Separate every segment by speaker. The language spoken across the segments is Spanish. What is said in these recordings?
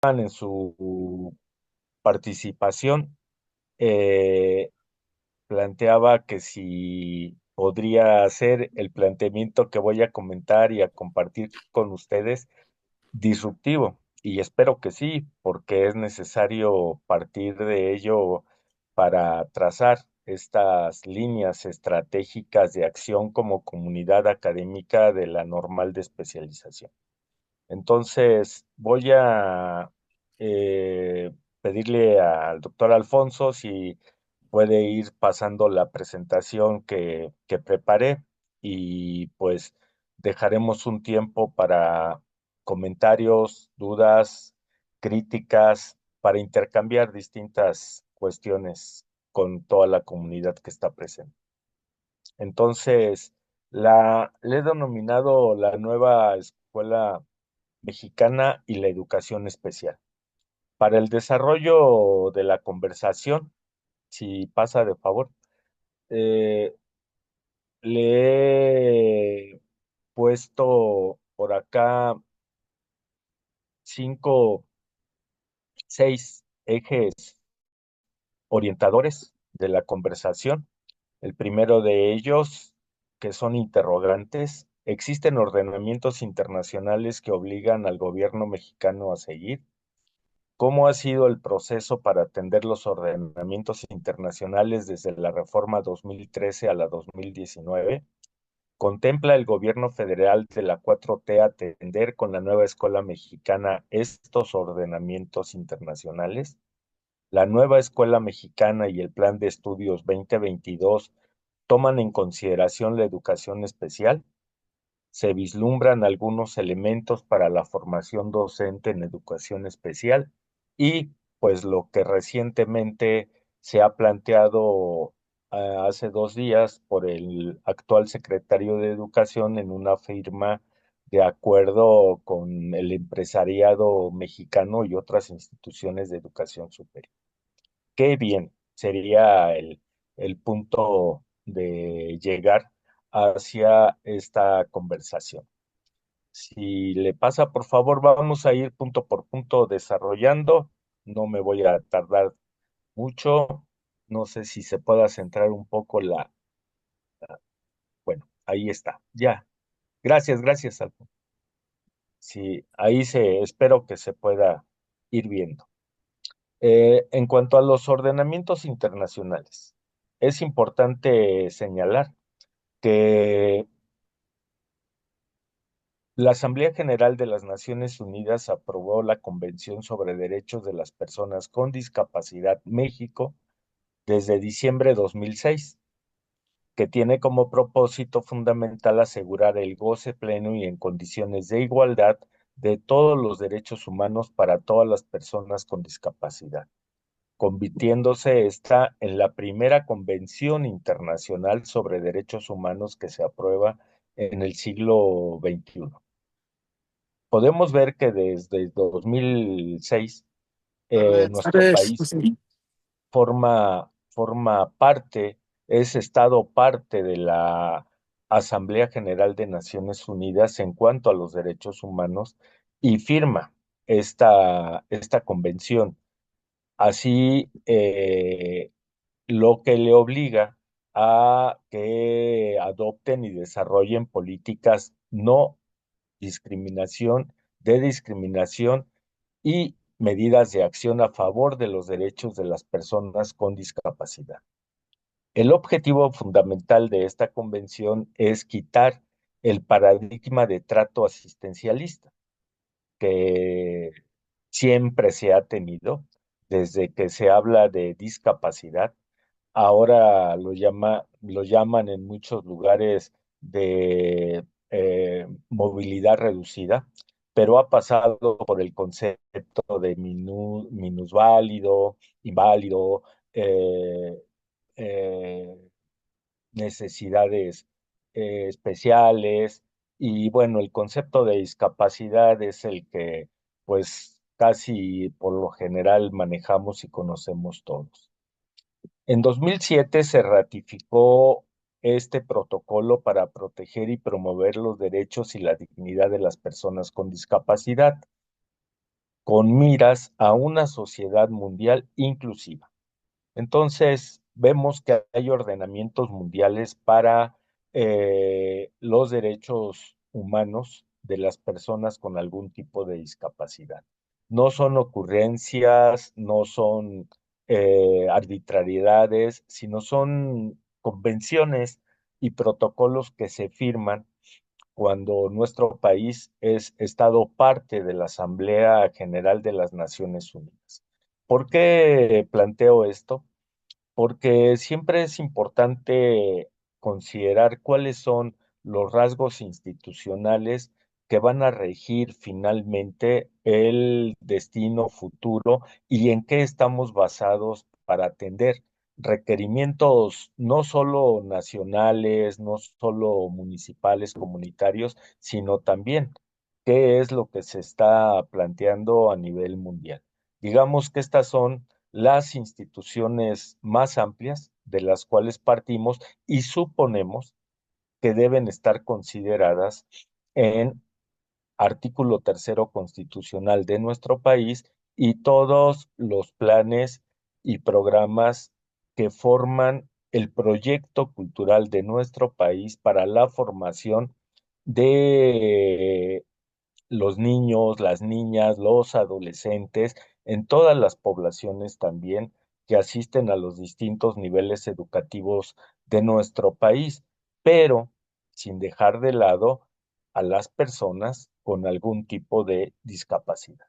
Speaker 1: en su participación, eh, planteaba que si podría hacer el planteamiento que voy a comentar y a compartir con ustedes disruptivo. Y espero que sí, porque es necesario partir de ello para trazar estas líneas estratégicas de acción como comunidad académica de la normal de especialización. Entonces, voy a pedirle al doctor Alfonso si puede ir pasando la presentación que preparé y pues dejaremos un tiempo para comentarios, dudas, críticas, para intercambiar distintas cuestiones con toda la comunidad que está presente. Entonces, le he denominado la nueva escuela mexicana y la educación especial. Para el desarrollo de la conversación, si pasa de favor, eh, le he puesto por acá cinco, seis ejes orientadores de la conversación. El primero de ellos, que son interrogantes, ¿existen ordenamientos internacionales que obligan al gobierno mexicano a seguir? ¿Cómo ha sido el proceso para atender los ordenamientos internacionales desde la reforma 2013 a la 2019? ¿Contempla el gobierno federal de la 4T atender con la nueva escuela mexicana estos ordenamientos internacionales? ¿La nueva escuela mexicana y el plan de estudios 2022 toman en consideración la educación especial? ¿Se vislumbran algunos elementos para la formación docente en educación especial? Y pues lo que recientemente se ha planteado hace 2 días por el actual secretario de Educación en una firma de acuerdo con el empresariado mexicano y otras instituciones de educación superior. Qué bien sería el punto de llegar hacia esta conversación. Si le pasa, por favor, vamos a ir punto por punto desarrollando. No me voy a tardar mucho. No sé si se pueda centrar un poco Bueno, ahí está. Ya. Gracias, gracias, Alfonso. Sí, espero que se pueda ir viendo. En cuanto a los ordenamientos internacionales, es importante señalar que la Asamblea General de las Naciones Unidas aprobó la Convención sobre Derechos de las Personas con Discapacidad México desde diciembre de 2006, que tiene como propósito fundamental asegurar el goce pleno y en condiciones de igualdad de todos los derechos humanos para todas las personas con discapacidad, convirtiéndose esta en la primera convención internacional sobre derechos humanos que se aprueba en el siglo XXI. Podemos ver que desde 2006
Speaker 2: A ver,
Speaker 1: nuestro
Speaker 2: tres,
Speaker 1: país
Speaker 2: sí.
Speaker 1: forma parte, es Estado parte de la Asamblea General de Naciones Unidas en cuanto a los derechos humanos y firma esta convención. Así, lo que le obliga a que adopten y desarrollen políticas no discriminación, de discriminación y medidas de acción a favor de los derechos de las personas con discapacidad. El objetivo fundamental de esta convención es quitar el paradigma de trato asistencialista que siempre se ha tenido desde que se habla de discapacidad. Ahora lo llaman en muchos lugares de movilidad reducida, pero ha pasado por el concepto de minusválido, inválido, eh, eh, necesidades especiales y bueno, el concepto de discapacidad es el que pues casi por lo general manejamos y conocemos todos. En 2007 se ratificó este protocolo para proteger y promover los derechos y la dignidad de las personas con discapacidad, con miras a una sociedad mundial inclusiva. Entonces, vemos que hay ordenamientos mundiales para los derechos humanos de las personas con algún tipo de discapacidad. No son ocurrencias, no son arbitrariedades, sino son convenciones y protocolos que se firman cuando nuestro país es estado parte de la Asamblea General de las Naciones Unidas. ¿Por qué planteo esto? Porque siempre es importante considerar cuáles son los rasgos institucionales que van a regir finalmente el destino futuro y en qué estamos basados para atender requerimientos no solo nacionales, no solo municipales, comunitarios, sino también qué es lo que se está planteando a nivel mundial. Digamos que estas son las instituciones más amplias de las cuales partimos y suponemos que deben estar consideradas en artículo tercero constitucional de nuestro país y todos los planes y programas que forman el proyecto cultural de nuestro país para la formación de los niños, las niñas, los adolescentes, en todas las poblaciones también que asisten a los distintos niveles educativos de nuestro país, pero sin dejar de lado a las personas con algún tipo de discapacidad.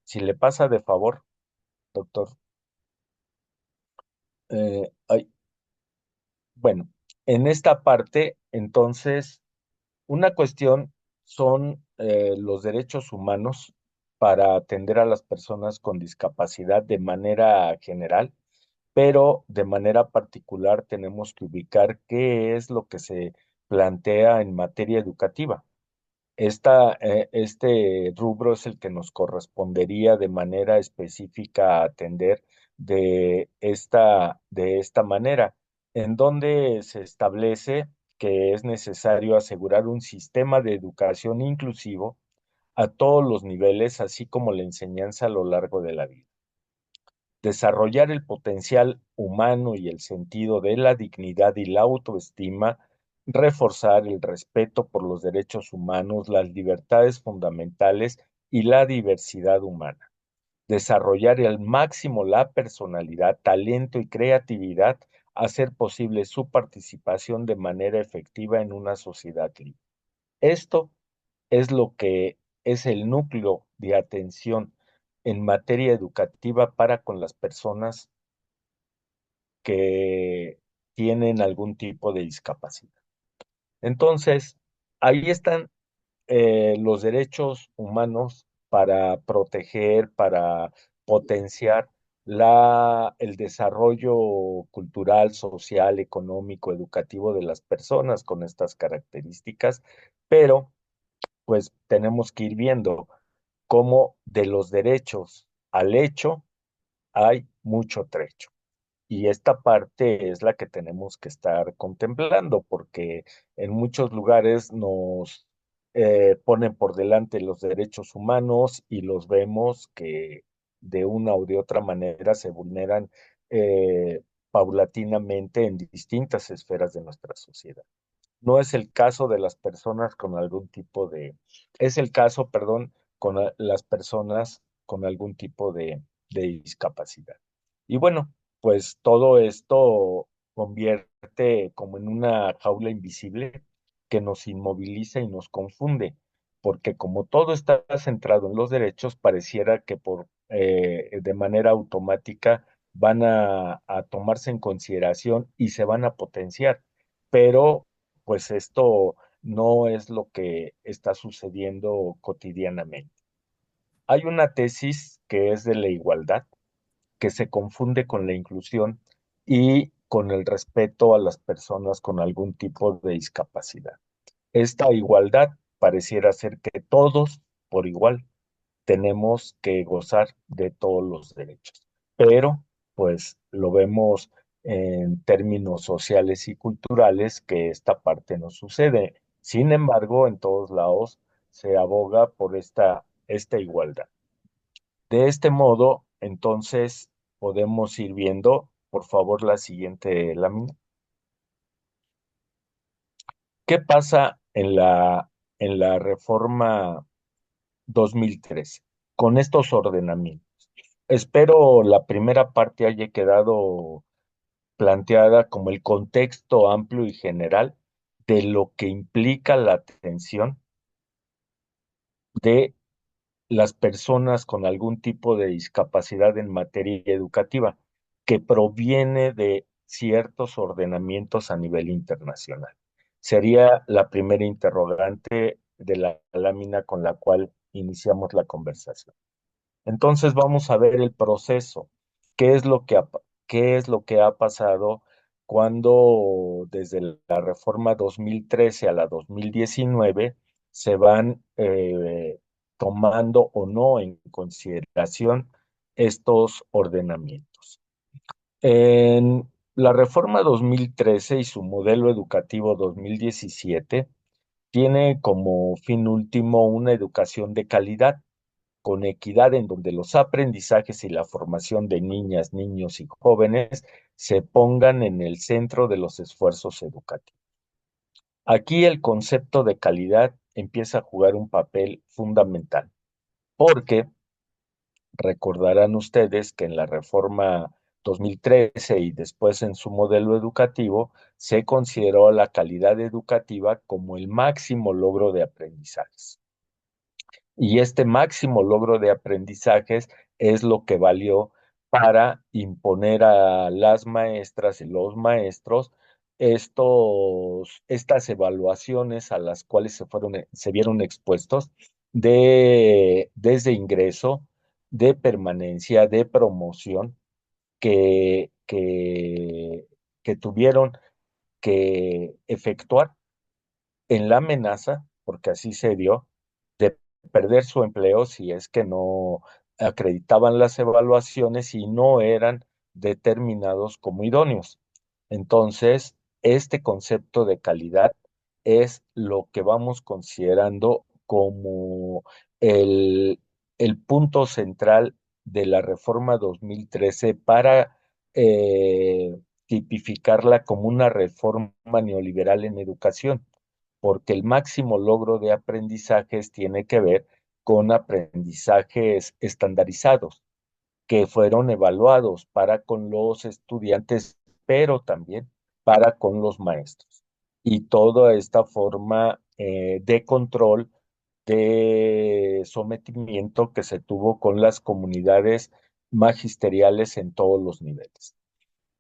Speaker 1: Si le pasa de favor, doctor, ay, bueno, en esta parte, entonces, una cuestión son los derechos humanos para atender a las personas con discapacidad de manera general, pero de manera particular tenemos que ubicar qué es lo que se plantea en materia educativa. Este rubro es el que nos correspondería de manera específica atender de esta manera, en donde se establece que es necesario asegurar un sistema de educación inclusivo a todos los niveles, así como la enseñanza a lo largo de la vida. Desarrollar el potencial humano y el sentido de la dignidad y la autoestima, reforzar el respeto por los derechos humanos, las libertades fundamentales y la diversidad humana. Desarrollar al máximo la personalidad, talento y creatividad, hacer posible su participación de manera efectiva en una sociedad libre. Esto es lo que es el núcleo de atención en materia educativa para con las personas que tienen algún tipo de discapacidad. Entonces, ahí están los derechos humanos para proteger, para potenciar el desarrollo cultural, social, económico, educativo de las personas con estas características, pero pues tenemos que ir viendo cómo de los derechos al hecho hay mucho trecho. Y esta parte es la que tenemos que estar contemplando, porque en muchos lugares nos ponen por delante los derechos humanos y los vemos que de una o de otra manera se vulneran paulatinamente en distintas esferas de nuestra sociedad. No es el caso de las personas con algún tipo de, es el caso, perdón, con las personas con algún tipo de discapacidad. Y bueno, pues todo esto convierte como en una jaula invisible que nos inmoviliza y nos confunde, porque como todo está centrado en los derechos, pareciera que de manera automática van a tomarse en consideración y se van a potenciar, pero pues esto no es lo que está sucediendo cotidianamente. Hay una tesis que es de la igualdad, que se confunde con la inclusión y con el respeto a las personas con algún tipo de discapacidad. Esta igualdad pareciera ser que todos, por igual, tenemos que gozar de todos los derechos. Pero, pues, lo vemos en términos sociales y culturales que esta parte no sucede. Sin embargo, en todos lados se aboga por esta igualdad. De este modo, entonces, podemos ir viendo, por favor, la siguiente lámina. ¿Qué pasa en la reforma 2013 con estos ordenamientos? Espero la primera parte haya quedado planteada como el contexto amplio y general de lo que implica la atención de las personas con algún tipo de discapacidad en materia educativa, que proviene de ciertos ordenamientos a nivel internacional. Sería la primera interrogante de la lámina con la cual iniciamos la conversación. Entonces vamos a ver el proceso. ¿Qué es lo que qué es lo que ha pasado cuando desde la reforma 2013 a la 2019 se van tomando o no en consideración estos ordenamientos? En la reforma 2013 y su modelo educativo 2017 tiene como fin último una educación de calidad con equidad en donde los aprendizajes y la formación de niñas, niños y jóvenes se pongan en el centro de los esfuerzos educativos. Aquí el concepto de calidad empieza a jugar un papel fundamental, porque recordarán ustedes que en la reforma 2013 y después en su modelo educativo se consideró la calidad educativa como el máximo logro de aprendizajes. Y este máximo logro de aprendizajes es lo que valió para imponer a las maestras y los maestros estas evaluaciones a las cuales se vieron expuestos desde ingreso, de permanencia, de promoción, que, que, que tuvieron que efectuar en la amenaza, porque así se dio, de perder su empleo si es que no acreditaban las evaluaciones y no eran determinados como idóneos. Entonces, este concepto de calidad es lo que vamos considerando como el, el punto central de la reforma 2013 para tipificarla como una reforma neoliberal en educación, porque el máximo logro de aprendizajes tiene que ver con aprendizajes estandarizados, que fueron evaluados para con los estudiantes, pero también para con los maestros. Y toda esta forma de control, de sometimiento que se tuvo con las comunidades magisteriales en todos los niveles,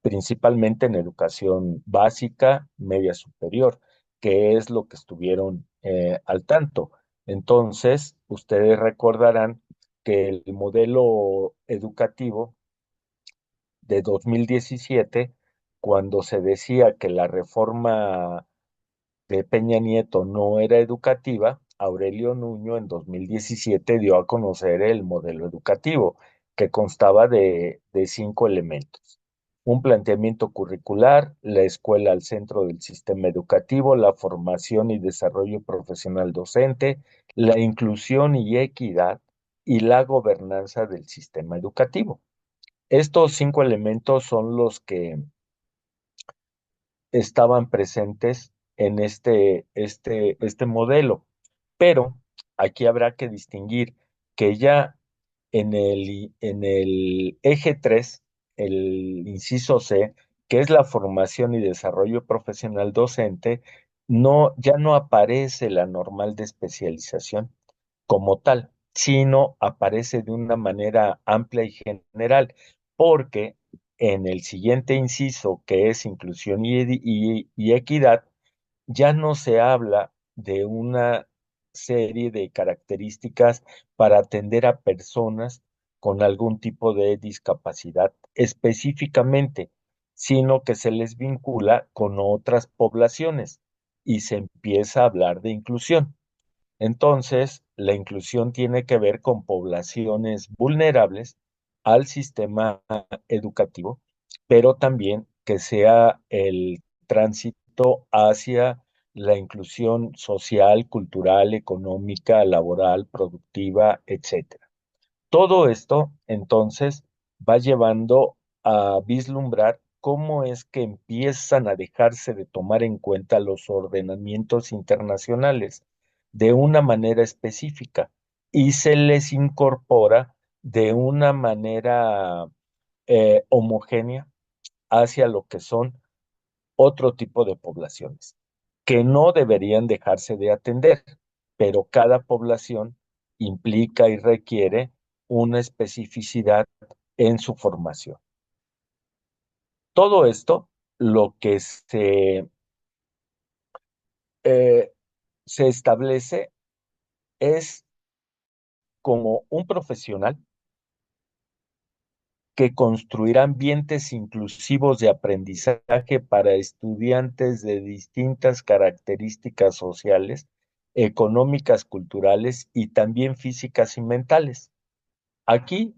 Speaker 1: principalmente en educación básica, media superior, que es lo que estuvieron al tanto. Entonces, ustedes recordarán que el modelo educativo de 2017, cuando se decía que la reforma de Peña Nieto no era educativa, Aurelio Nuño en 2017 dio a conocer el modelo educativo, que constaba de 5 elementos. Un planteamiento curricular, la escuela al centro del sistema educativo, la formación y desarrollo profesional docente, la inclusión y equidad y la gobernanza del sistema educativo. Estos 5 elementos son los que estaban presentes en este modelo. Pero aquí habrá que distinguir que ya en el eje 3, el inciso C, que es la formación y desarrollo profesional docente, no, ya no aparece la normal de especialización como tal, sino aparece de una manera amplia y general, porque en el siguiente inciso, que es inclusión y equidad, ya no se habla de una serie de características para atender a personas con algún tipo de discapacidad específicamente, sino que se les vincula con otras poblaciones y se empieza a hablar de inclusión. Entonces, la inclusión tiene que ver con poblaciones vulnerables al sistema educativo, pero también que sea el tránsito hacia la inclusión social, cultural, económica, laboral, productiva, etcétera. Todo esto, entonces, va llevando a vislumbrar cómo es que empiezan a dejarse de tomar en cuenta los ordenamientos internacionales de una manera específica y se les incorpora de una manera homogénea hacia lo que son otro tipo de poblaciones, que no deberían dejarse de atender, pero cada población implica y requiere una especificidad en su formación. Todo esto, lo que eh, se establece es como un profesional que construirá ambientes inclusivos de aprendizaje para estudiantes de distintas características sociales, económicas, culturales y también físicas y mentales. Aquí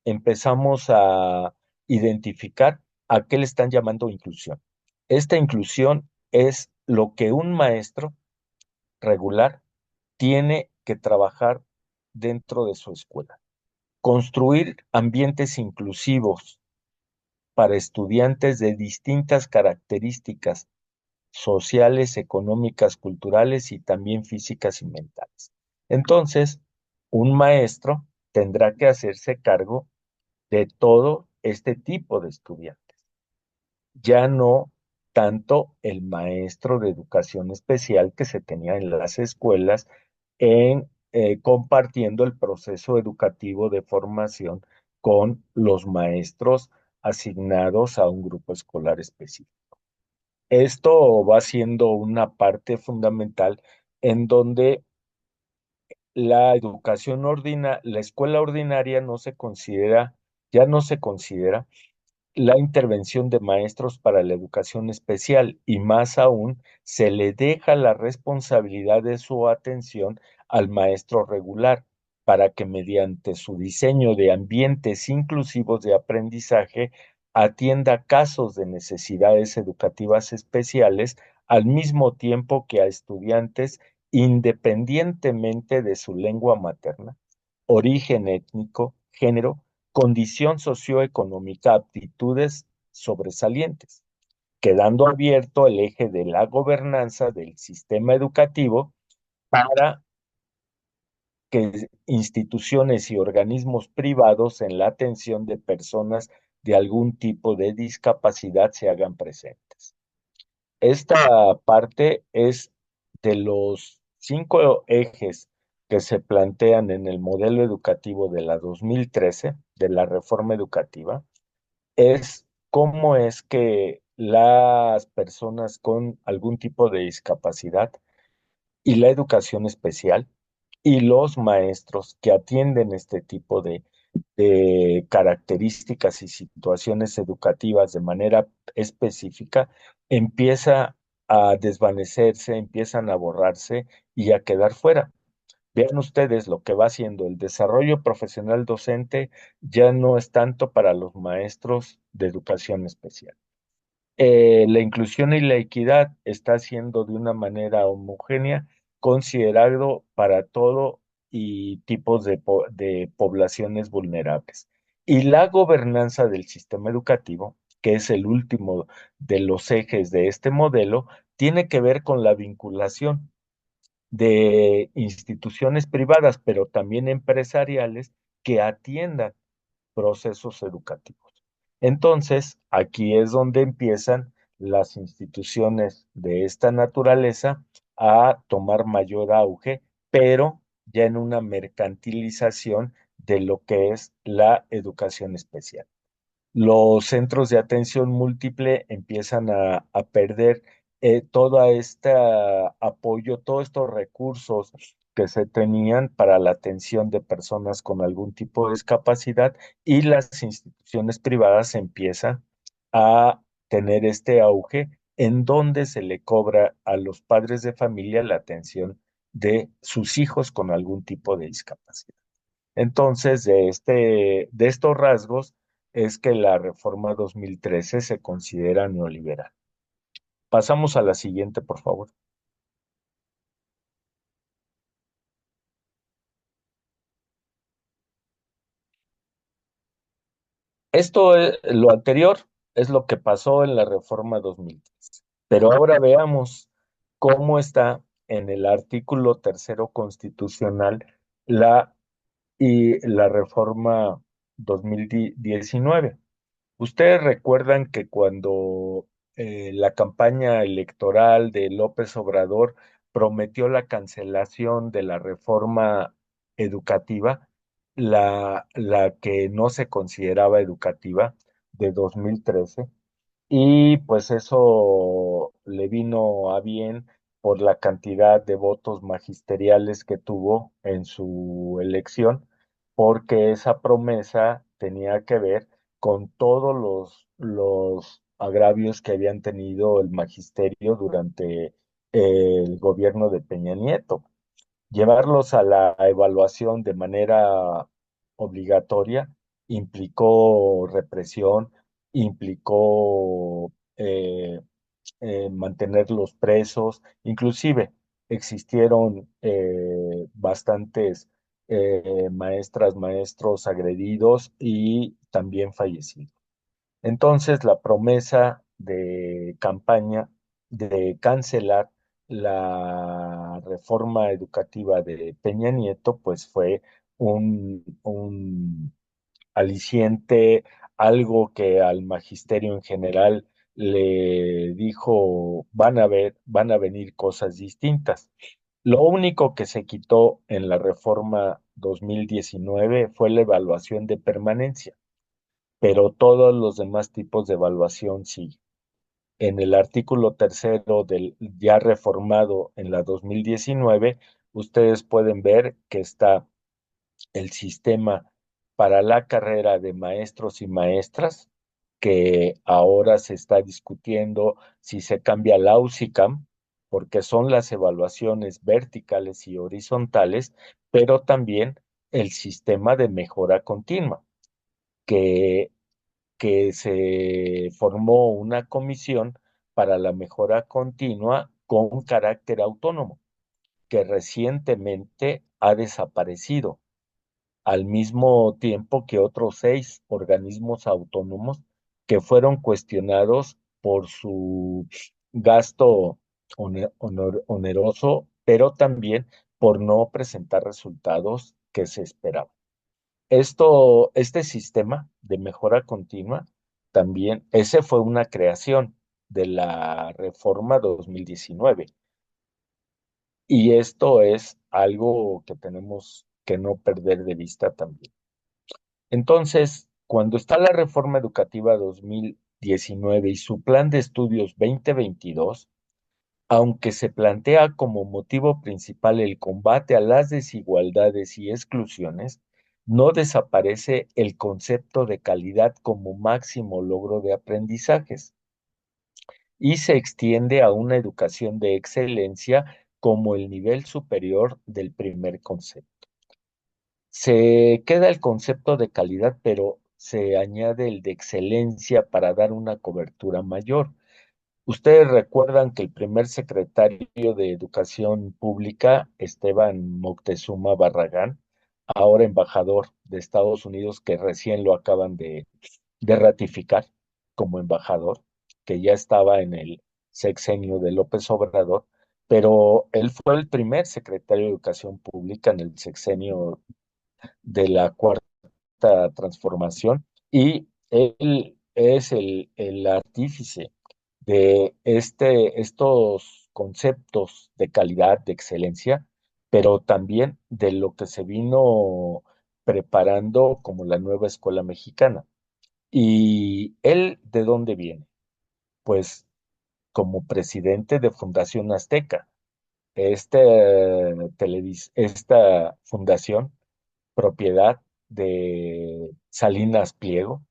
Speaker 1: empezamos a identificar a qué le están llamando inclusión. Esta inclusión es lo que un maestro regular tiene que trabajar dentro de su escuela. Construir ambientes inclusivos para estudiantes de distintas características sociales, económicas, culturales y también físicas y mentales. Entonces, un maestro tendrá que hacerse cargo de todo este tipo de estudiantes. Ya no tanto el maestro de educación especial que se tenía en las escuelas en compartiendo el proceso educativo de formación con los maestros asignados a un grupo escolar específico. Esto va siendo una parte fundamental en donde la escuela ordinaria no se considera, ya no se considera la intervención de maestros para la educación especial y más aún se le deja la responsabilidad de su atención al maestro regular para que mediante su diseño de ambientes inclusivos de aprendizaje atienda casos de necesidades educativas especiales al mismo tiempo que a estudiantes independientemente de su lengua materna, origen étnico, género, condición socioeconómica, aptitudes sobresalientes, quedando abierto el eje de la gobernanza del sistema educativo para que instituciones y organismos privados en la atención de personas de algún tipo de discapacidad se hagan presentes. Esta parte es de los 5 ejes que se plantean en el modelo educativo de la 2013, de la reforma educativa, es cómo es que las personas con algún tipo de discapacidad y la educación especial y los maestros que atienden este tipo de características y situaciones educativas de manera específica, empieza a desvanecerse, empiezan a borrarse y a quedar fuera. Vean ustedes lo que va haciendo el desarrollo profesional docente ya no es tanto para los maestros de educación especial. La inclusión y la equidad está siendo de una manera homogénea, considerado para todo y tipos de poblaciones vulnerables. Y la gobernanza del sistema educativo, que es el último de los ejes de este modelo, tiene que ver con la vinculación de instituciones privadas, pero también empresariales, que atiendan procesos educativos. Entonces, aquí es donde empiezan las instituciones de esta naturaleza a tomar mayor auge, pero ya en una mercantilización de lo que es la educación especial. Los centros de atención múltiple empiezan a perder todo este apoyo, todos estos recursos que se tenían para la atención de personas con algún tipo de discapacidad y las instituciones privadas empiezan a tener este auge en donde se le cobra a los padres de familia la atención de sus hijos con algún tipo de discapacidad. Entonces, de estos rasgos es que la reforma 2013 se considera neoliberal. Pasamos a la siguiente, por favor. Lo anterior es lo que pasó en la Reforma 2003. Pero ahora veamos cómo está en el artículo tercero constitucional la, la Reforma 2019. Ustedes recuerdan que cuando la campaña electoral de López Obrador prometió la cancelación de la reforma educativa, la que no se consideraba educativa de 2013, y pues eso le vino a bien por la cantidad de votos magisteriales que tuvo en su elección, porque esa promesa tenía que ver con todos los agravios que habían tenido el magisterio durante el gobierno de Peña Nieto. Llevarlos a la evaluación de manera obligatoria implicó represión, implicó mantenerlos presos, inclusive existieron bastantes maestras, maestros agredidos y también fallecidos. Entonces, la promesa de campaña de cancelar la reforma educativa de Peña Nieto, pues fue un aliciente, algo que al magisterio en general le dijo, van a venir cosas distintas. Lo único que se quitó en la reforma 2019 fue la evaluación de permanencia, pero todos los demás tipos de evaluación sí. En el artículo tercero del ya reformado en la 2019, ustedes pueden ver que está el sistema para la carrera de maestros y maestras, que ahora se está discutiendo si se cambia la UCICAM, porque son las evaluaciones verticales y horizontales, pero también el sistema de mejora continua, que se formó una comisión para la mejora continua con carácter autónomo, que recientemente ha desaparecido, al mismo tiempo que otros 6 organismos autónomos que fueron cuestionados por su gasto oneroso, pero también por no presentar resultados que se esperaban. Este sistema de mejora continua, también, ese fue una creación de la reforma 2019. Y esto es algo que tenemos que no perder de vista también. Entonces, cuando está la reforma educativa 2019 y su plan de estudios 2022, aunque se plantea como motivo principal el combate a las desigualdades y exclusiones, no desaparece el concepto de calidad como máximo logro de aprendizajes y se extiende a una educación de excelencia como el nivel superior del primer concepto. Se queda el concepto de calidad, pero se añade el de excelencia para dar una cobertura mayor. Ustedes recuerdan que el primer secretario de Educación Pública, Esteban Moctezuma Barragán, ahora embajador de Estados Unidos, que recién lo acaban de ratificar como embajador, que ya estaba en el sexenio de López Obrador, pero él fue el primer secretario de Educación Pública en el sexenio de la Cuarta Transformación, y él es el artífice de estos conceptos de calidad, de excelencia, pero también de lo que se vino preparando como la nueva escuela mexicana. ¿Y él de dónde viene? Pues como presidente de Fundación Azteca. Esta fundación, propiedad de Salinas Pliego,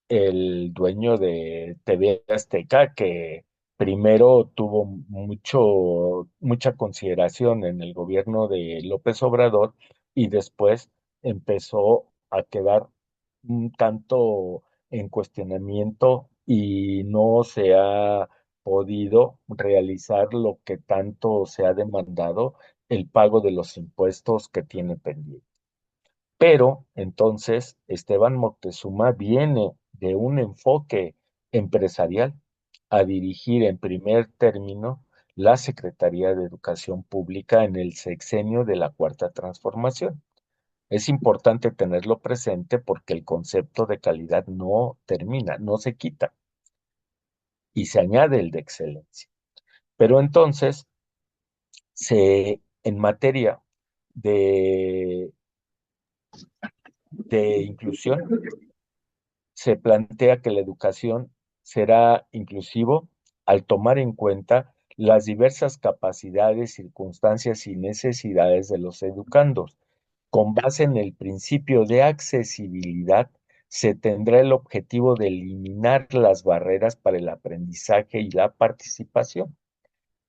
Speaker 1: el dueño de TV Azteca, que primero tuvo mucha consideración en el gobierno de López Obrador y después empezó a quedar un tanto en cuestionamiento y no se ha podido realizar lo que tanto se ha demandado, el pago de los impuestos que tiene pendiente. Pero entonces Esteban Moctezuma viene de un enfoque empresarial a dirigir en primer término la Secretaría de Educación Pública en el sexenio de la Cuarta Transformación. Es importante tenerlo presente porque el concepto de calidad no termina, no se quita y se añade el de excelencia. Pero entonces, en materia de, de inclusión, se plantea que la educación será inclusivo al tomar en cuenta las diversas capacidades, circunstancias y necesidades de los educandos. Con base en el principio de accesibilidad, se tendrá el objetivo de eliminar las barreras para el aprendizaje y la participación.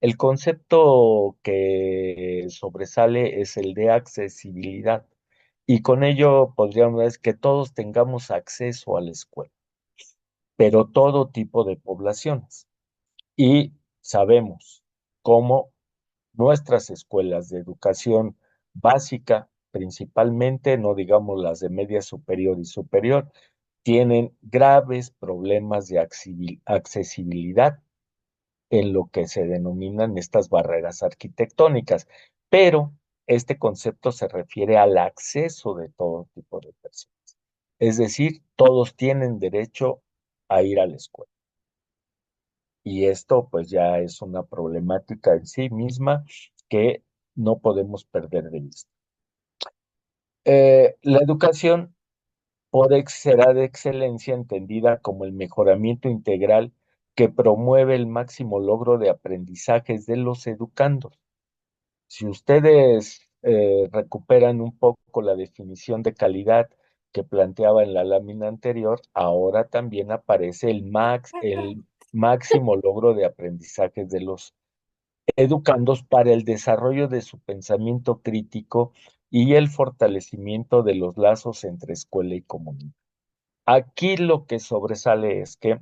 Speaker 1: El concepto que sobresale es el de accesibilidad y con ello podríamos decir que todos tengamos acceso a la escuela, pero todo tipo de poblaciones. Y sabemos cómo nuestras escuelas de educación básica, principalmente, no digamos las de media superior y superior, tienen graves problemas de accesibilidad en lo que se denominan estas barreras arquitectónicas, pero este concepto se refiere al acceso de todo tipo de personas. Es decir, todos tienen derecho a ir a la escuela. Y esto pues ya es una problemática en sí misma que no podemos perder de vista. La educación será de excelencia entendida como el mejoramiento integral que promueve el máximo logro de aprendizajes de los educandos. Si ustedes recuperan un poco la definición de calidad que planteaba en la lámina anterior, ahora también aparece el máximo logro de aprendizajes de los educandos para el desarrollo de su pensamiento crítico y el fortalecimiento de los lazos entre escuela y comunidad. Aquí lo que sobresale es que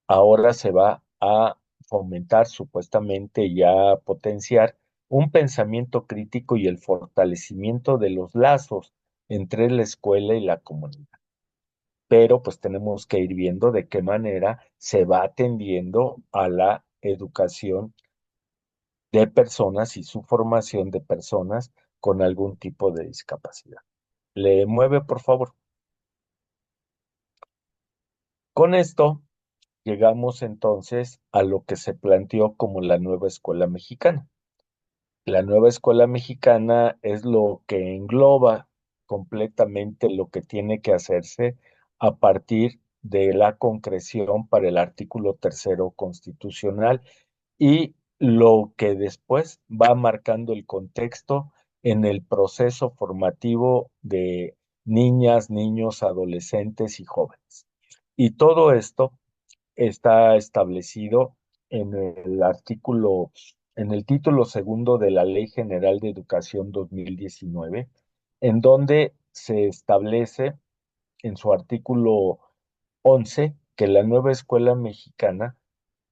Speaker 1: ahora se va a fomentar supuestamente y a potenciar un pensamiento crítico y el fortalecimiento de los lazos entre la escuela y la comunidad. Pero pues tenemos que ir viendo de qué manera se va atendiendo a la educación de personas y su formación de personas con algún tipo de discapacidad. Le mueve, por favor. Con esto llegamos entonces a lo que se planteó como la nueva escuela mexicana. La nueva escuela mexicana es lo que engloba completamente lo que tiene que hacerse a partir de la concreción para el artículo tercero constitucional y lo que después va marcando el contexto en el proceso formativo de niñas, niños, adolescentes y jóvenes. Y todo esto está establecido en el en el título segundo de la Ley General de Educación 2019, en donde se establece en su artículo 11 que la nueva escuela mexicana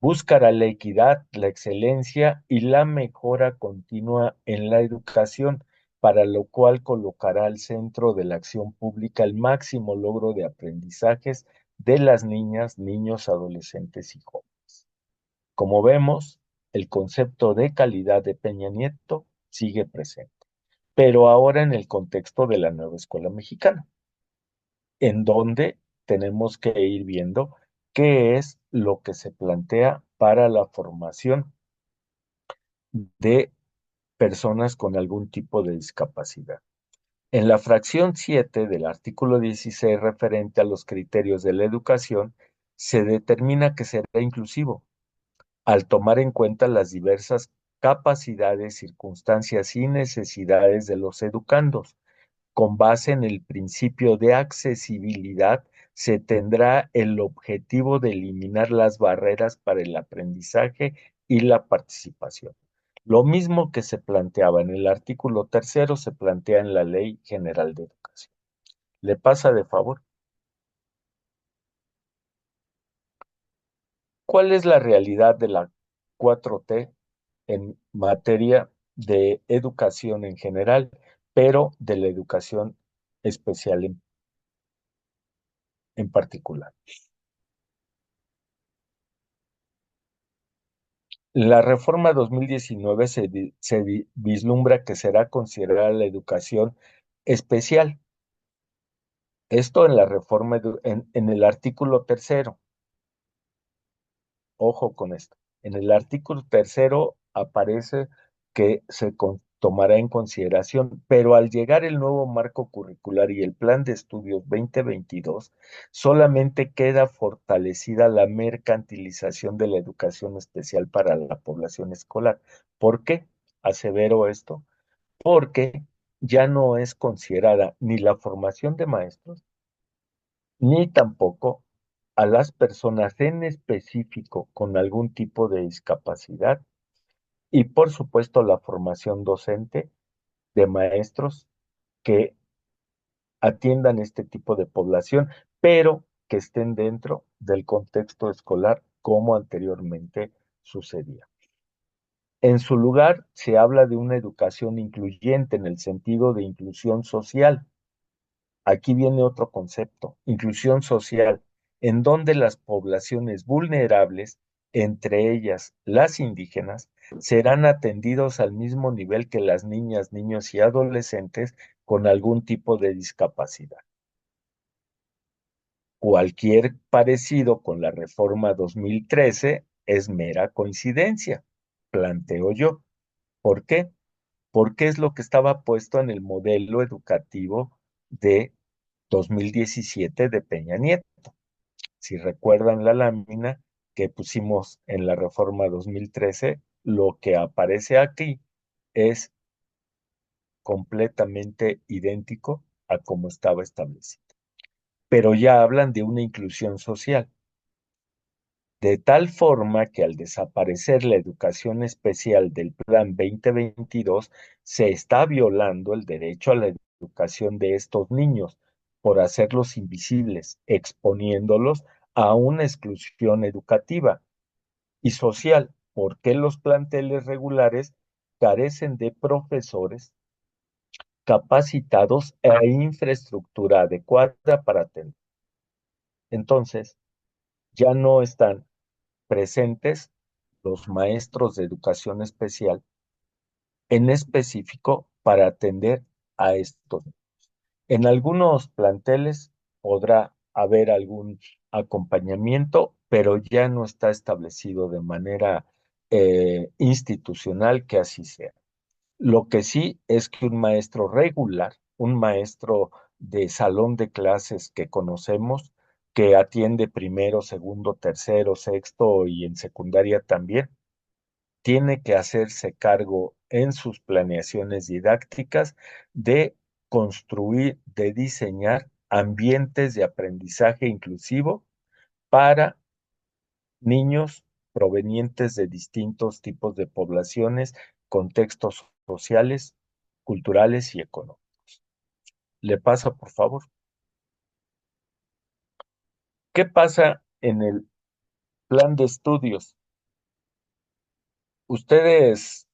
Speaker 1: buscará la equidad, la excelencia y la mejora continua en la educación, para lo cual colocará al centro de la acción pública el máximo logro de aprendizajes de las niñas, niños, adolescentes y jóvenes. Como vemos, el concepto de calidad de Peña Nieto sigue presente, pero ahora en el contexto de la nueva escuela mexicana, en donde tenemos que ir viendo qué es lo que se plantea para la formación de personas con algún tipo de discapacidad. En la fracción 7 del artículo 16 referente a los criterios de la educación, se determina que será inclusivo al tomar en cuenta las diversas capacidades, circunstancias y necesidades de los educandos. Con base en el principio de accesibilidad, se tendrá el objetivo de eliminar las barreras para el aprendizaje y la participación. Lo mismo que se planteaba en el artículo tercero se plantea en la Ley General de Educación. ¿Le pasa de favor? ¿Cuál es la realidad de la 4T en materia de educación en general, pero de la educación especial en particular. La reforma 2019 se vislumbra que será considerada la educación especial. Esto en la reforma, en el artículo tercero. Ojo con esto. En el artículo tercero aparece que tomará en consideración, pero al llegar el nuevo marco curricular y el plan de estudios 2022, solamente queda fortalecida la mercantilización de la educación especial para la población escolar. ¿Por qué asevero esto? Porque ya no es considerada ni la formación de maestros, ni tampoco a las personas en específico con algún tipo de discapacidad y por supuesto la formación docente de maestros que atiendan este tipo de población, pero que estén dentro del contexto escolar como anteriormente sucedía. En su lugar, se habla de una educación incluyente en el sentido de inclusión social. Aquí viene otro concepto, inclusión social, en donde las poblaciones vulnerables, entre ellas las indígenas, serán atendidos al mismo nivel que las niñas, niños y adolescentes con algún tipo de discapacidad. Cualquier parecido con la reforma 2013 es mera coincidencia, planteo yo. ¿Por qué? Porque es lo que estaba puesto en el modelo educativo de 2017 de Peña Nieto. Si recuerdan la lámina que pusimos en la reforma 2013, lo que aparece aquí es completamente idéntico a como estaba establecido. Pero ya hablan de una inclusión social, de tal forma que al desaparecer la educación especial del Plan 2022, se está violando el derecho a la educación de estos niños por hacerlos invisibles, exponiéndolos a una exclusión educativa y social, porque los planteles regulares carecen de profesores capacitados e infraestructura adecuada para atender. Entonces, ya no están presentes los maestros de educación especial en específico para atender a estos. En algunos planteles podrá haber algún acompañamiento, pero ya no está establecido de manera institucional que así sea. Lo que sí es que un maestro regular, un maestro de salón de clases que conocemos, que atiende primero, segundo, tercero, sexto y en secundaria también, tiene que hacerse cargo en sus planeaciones didácticas de construir, de diseñar ambientes de aprendizaje inclusivo para niños provenientes de distintos tipos de poblaciones, contextos sociales, culturales y económicos. ¿Le pasa, por favor? ¿Qué pasa en el plan de estudios? Ustedes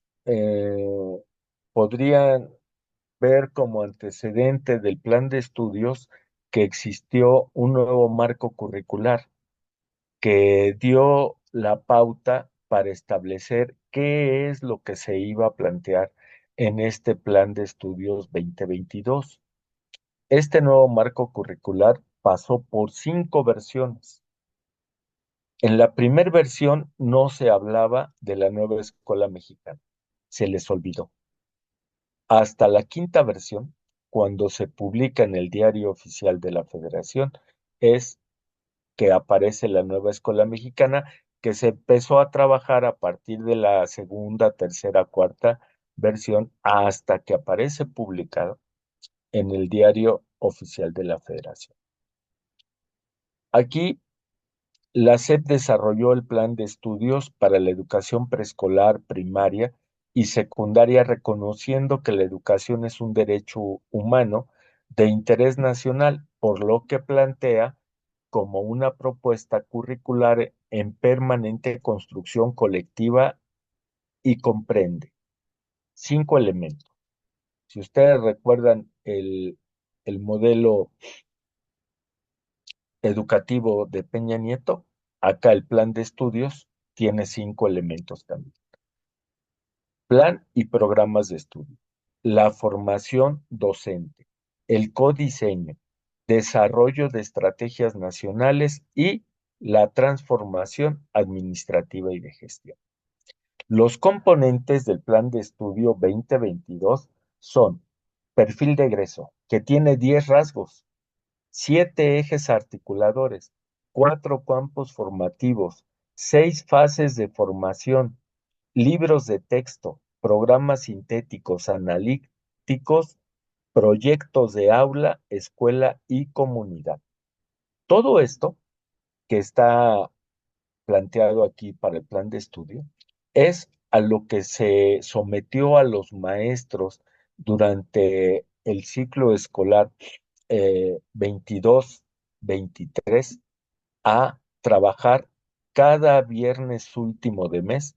Speaker 1: podrían ver como antecedente del plan de estudios que existió un nuevo marco curricular que dio la pauta para establecer qué es lo que se iba a plantear en este plan de estudios 2022. Este nuevo marco curricular pasó por 5 versiones. En la primera versión no se hablaba de la nueva escuela mexicana, se les olvidó. Hasta la quinta versión, cuando se publica en el Diario Oficial de la Federación, es que aparece la nueva escuela mexicana, que se empezó a trabajar a partir de la segunda, tercera, cuarta versión, hasta que aparece publicado en el Diario Oficial de la Federación. Aquí la SEP desarrolló el plan de estudios para la educación preescolar, primaria y secundaria, reconociendo que la educación es un derecho humano de interés nacional, por lo que plantea como una propuesta curricular en permanente construcción colectiva y comprende 5 elementos. Si ustedes recuerdan el modelo educativo de Peña Nieto, acá el plan de estudios tiene 5 elementos también. Plan y programas de estudio, la formación docente, el codiseño, desarrollo de estrategias nacionales y la transformación administrativa y de gestión. Los componentes del plan de estudio 2022 son perfil de egreso, que tiene 10 rasgos, 7 ejes articuladores, 4 campos formativos, 6 fases de formación, libros de texto, programas sintéticos, analíticos, proyectos de aula, escuela y comunidad. Todo esto que está planteado aquí para el plan de estudio es a lo que se sometió a los maestros durante el ciclo escolar 22-23 a trabajar cada viernes último de mes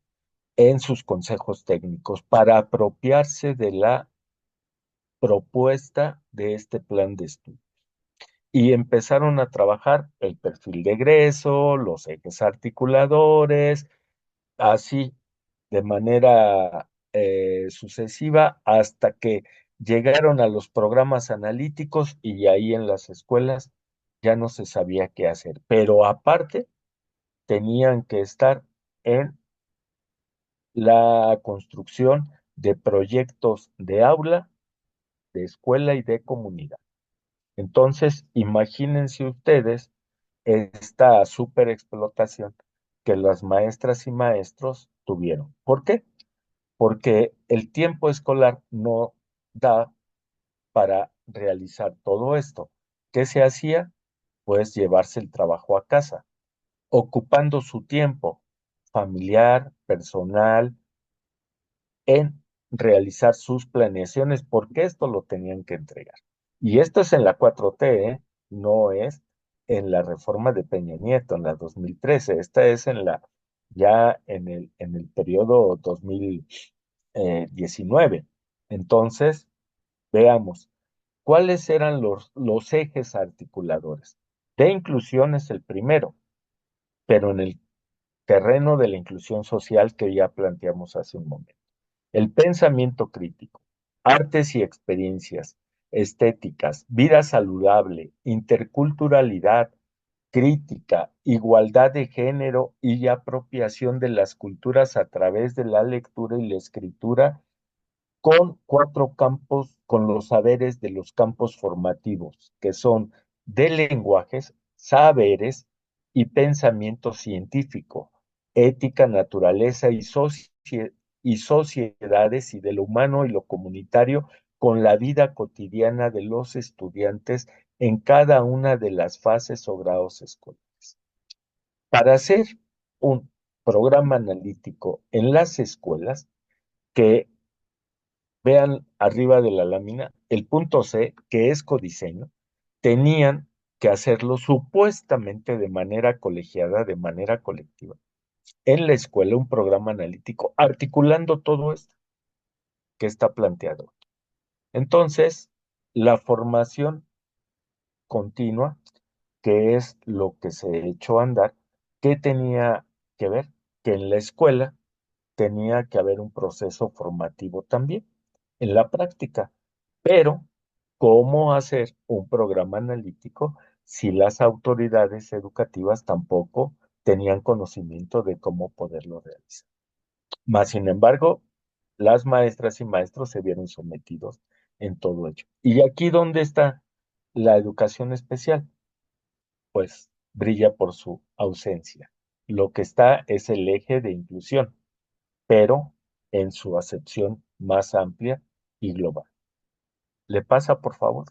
Speaker 1: en sus consejos técnicos para apropiarse de la propuesta de este plan de estudio. Y empezaron a trabajar el perfil de egreso, los ejes articuladores, así de manera sucesiva hasta que llegaron a los programas analíticos y ahí en las escuelas ya no se sabía qué hacer. Pero aparte, tenían que estar en la construcción de proyectos de aula, de escuela y de comunidad. Entonces, imagínense ustedes esta superexplotación que las maestras y maestros tuvieron. ¿Por qué? Porque el tiempo escolar no da para realizar todo esto. ¿Qué se hacía? Pues llevarse el trabajo a casa, ocupando su tiempo familiar, personal, en realizar sus planeaciones, porque esto lo tenían que entregar. Y esto es en la 4T, ¿eh? No es en la reforma de Peña Nieto, en la 2013. Esta es en la, ya en el periodo 2019. Entonces, veamos, ¿cuáles eran los ejes articuladores? De inclusión es el primero, pero en el terreno de la inclusión social que ya planteamos hace un momento. El pensamiento crítico, artes y experiencias, estéticas, vida saludable, interculturalidad, crítica, igualdad de género y apropiación de las culturas a través de la lectura y la escritura con 4 campos, con los saberes de los campos formativos, que son de lenguajes, saberes y pensamiento científico, ética, naturaleza y sociedades y de lo humano y lo comunitario con la vida cotidiana de los estudiantes en cada una de las fases o grados escolares. Para hacer un programa analítico en las escuelas, que vean arriba de la lámina, el punto C, que es codiseño, tenían que hacerlo supuestamente de manera colegiada, de manera colectiva, en la escuela un programa analítico articulando todo esto que está planteado. Entonces, la formación continua, que es lo que se echó a andar, ¿qué tenía que ver? Que en la escuela tenía que haber un proceso formativo también, en la práctica. Pero, ¿cómo hacer un programa analítico si las autoridades educativas tampoco tenían conocimiento de cómo poderlo realizar? Más sin embargo, las maestras y maestros se vieron sometidos en todo ello. ¿Y aquí dónde está la educación especial? Pues brilla por su ausencia. Lo que está es el eje de inclusión, pero en su acepción más amplia y global. ¿Le pasa, por favor?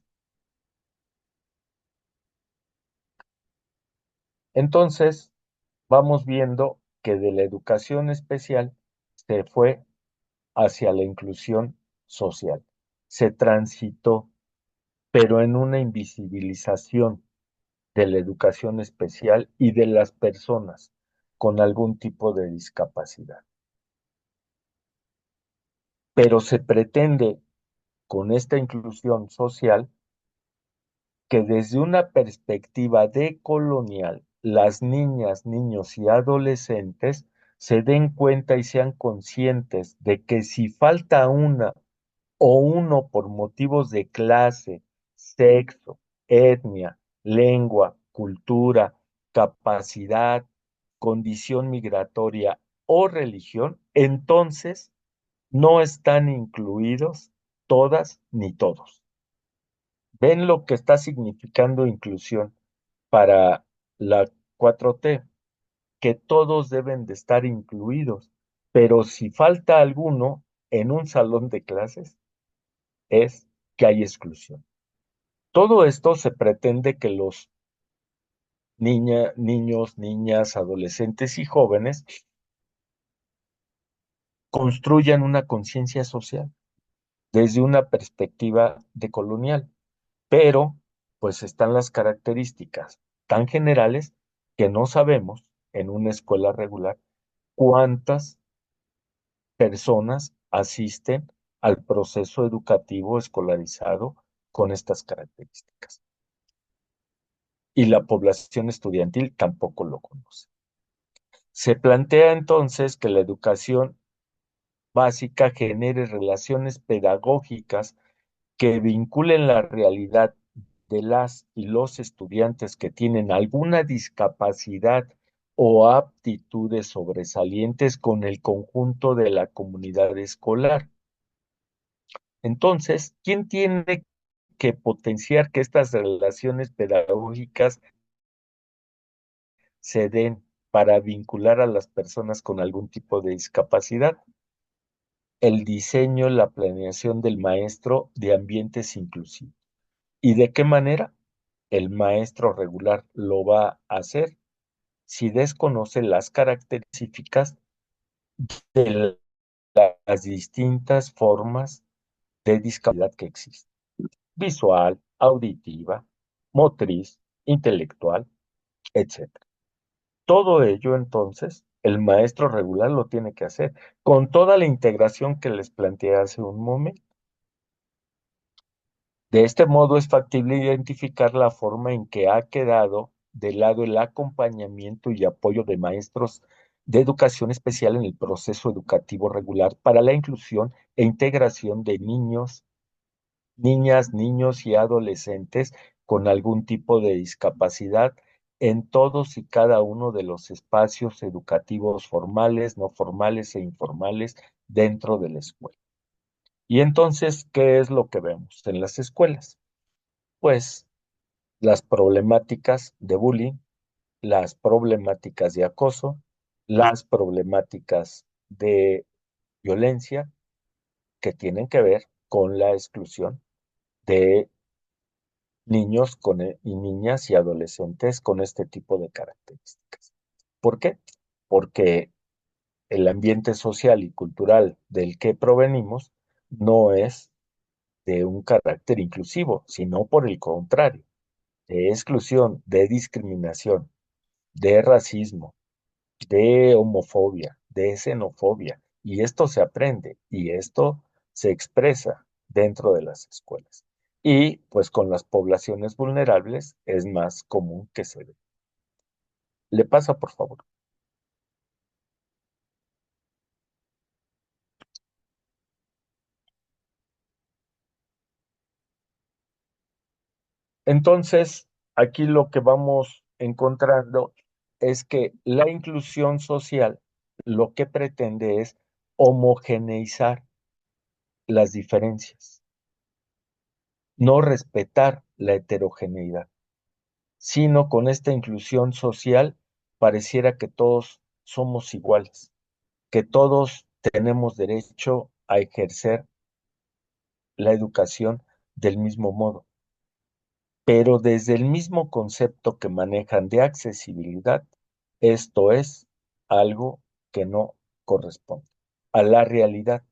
Speaker 1: Entonces, vamos viendo que de la educación especial se fue hacia la inclusión social. Se transitó, pero en una invisibilización de la educación especial y de las personas con algún tipo de discapacidad. Pero se pretende con esta inclusión social que desde una perspectiva decolonial, las niñas, niños y adolescentes se den cuenta y sean conscientes de que si falta una o uno por motivos de clase, sexo, etnia, lengua, cultura, capacidad, condición migratoria o religión, entonces no están incluidos todas ni todos. ¿Ven lo que está significando inclusión para la 4T? Que todos deben de estar incluidos, pero si falta alguno en un salón de clases, es que hay exclusión. Todo esto se pretende que los niños, niñas, adolescentes y jóvenes construyan una conciencia social desde una perspectiva decolonial, pero pues están las características tan generales que no sabemos en una escuela regular cuántas personas asisten al proceso educativo escolarizado con estas características. Y la población estudiantil tampoco lo conoce. Se plantea entonces que la educación básica genere relaciones pedagógicas que vinculen la realidad de las y los estudiantes que tienen alguna discapacidad o aptitudes sobresalientes con el conjunto de la comunidad escolar. Entonces, ¿quién tiene que potenciar que estas relaciones pedagógicas se den para vincular a las personas con algún tipo de discapacidad? El diseño, la planeación del maestro de ambientes inclusivos. ¿Y de qué manera? El maestro regular lo va a hacer si desconoce las características de las distintas formas de discapacidad que existen: visual, auditiva, motriz, intelectual, etcétera. Todo ello, entonces, el maestro regular lo tiene que hacer con toda la integración que les planteé hace un momento. De este modo es factible identificar la forma en que ha quedado de lado el acompañamiento y apoyo de maestros de educación especial en el proceso educativo regular para la inclusión e integración de niños, niñas, niños y adolescentes con algún tipo de discapacidad en todos y cada uno de los espacios educativos formales, no formales e informales dentro de la escuela. Y entonces, ¿qué es lo que vemos en las escuelas? Pues las problemáticas de bullying, las problemáticas de acoso, las problemáticas de violencia que tienen que ver con la exclusión de niños y niñas y adolescentes con este tipo de características. ¿Por qué? Porque el ambiente social y cultural del que provenimos no es de un carácter inclusivo, sino por el contrario, de exclusión, de discriminación, de racismo, de homofobia, de xenofobia. Y esto se aprende y esto se expresa dentro de las escuelas. Y pues con las poblaciones vulnerables es más común que se dé. Le pasa, por favor. Entonces, aquí lo que vamos encontrando es que la inclusión social lo que pretende es homogeneizar las diferencias, no respetar la heterogeneidad, sino con esta inclusión social pareciera que todos somos iguales, que todos tenemos derecho a ejercer la educación del mismo modo, pero desde el mismo concepto que manejan de accesibilidad, esto es algo que no corresponde a la realidad,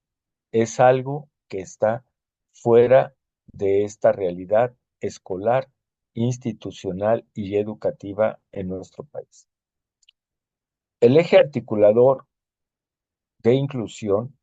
Speaker 1: es algo que está fuera de esta realidad escolar, institucional y educativa en nuestro país. El eje articulador de inclusión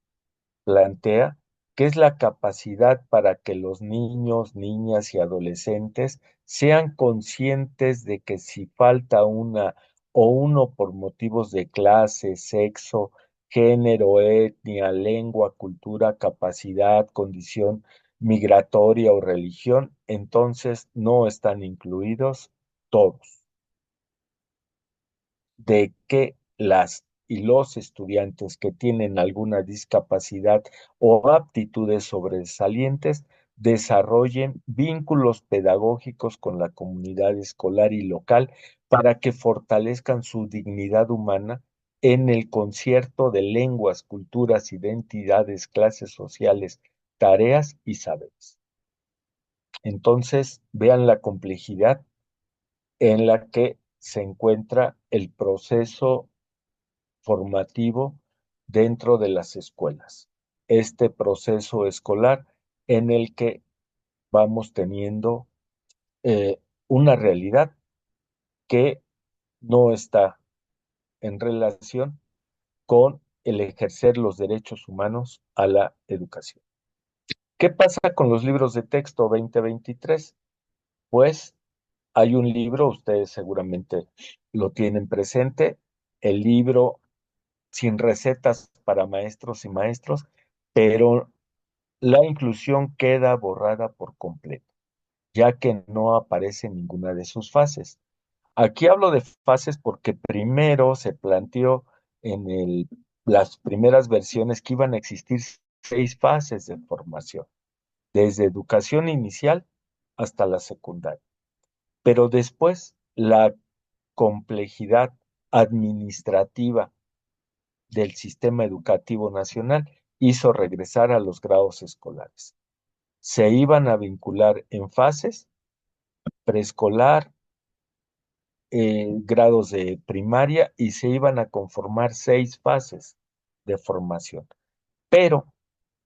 Speaker 1: plantea que es la capacidad para que los niños, niñas y adolescentes sean conscientes de que si falta una o uno por motivos de clase, sexo, género, etnia, lengua, cultura, capacidad, condición migratoria o religión, entonces no están incluidos todos. De que las y los estudiantes que tienen alguna discapacidad o aptitudes sobresalientes desarrollen vínculos pedagógicos con la comunidad escolar y local para que fortalezcan su dignidad humana en el concierto de lenguas, culturas, identidades, clases sociales, tareas y saberes. Entonces, vean la complejidad en la que se encuentra el proceso formativo dentro de las escuelas. Este proceso escolar en el que vamos teniendo una realidad que no está en relación con el ejercer los derechos humanos a la educación. ¿Qué pasa con los libros de texto 2023? Pues hay un libro, ustedes seguramente lo tienen presente, el libro Sin recetas para maestros y maestros, pero la inclusión queda borrada por completo, ya que no aparece en ninguna de sus fases. Aquí hablo de fases porque primero se planteó en las primeras versiones que iban a existir 6 fases de formación, desde educación inicial hasta la secundaria. Pero después la complejidad administrativa del sistema educativo nacional hizo regresar a los grados escolares. Se iban a vincular en fases preescolar, grados de primaria y se iban a conformar 6 fases de formación. Pero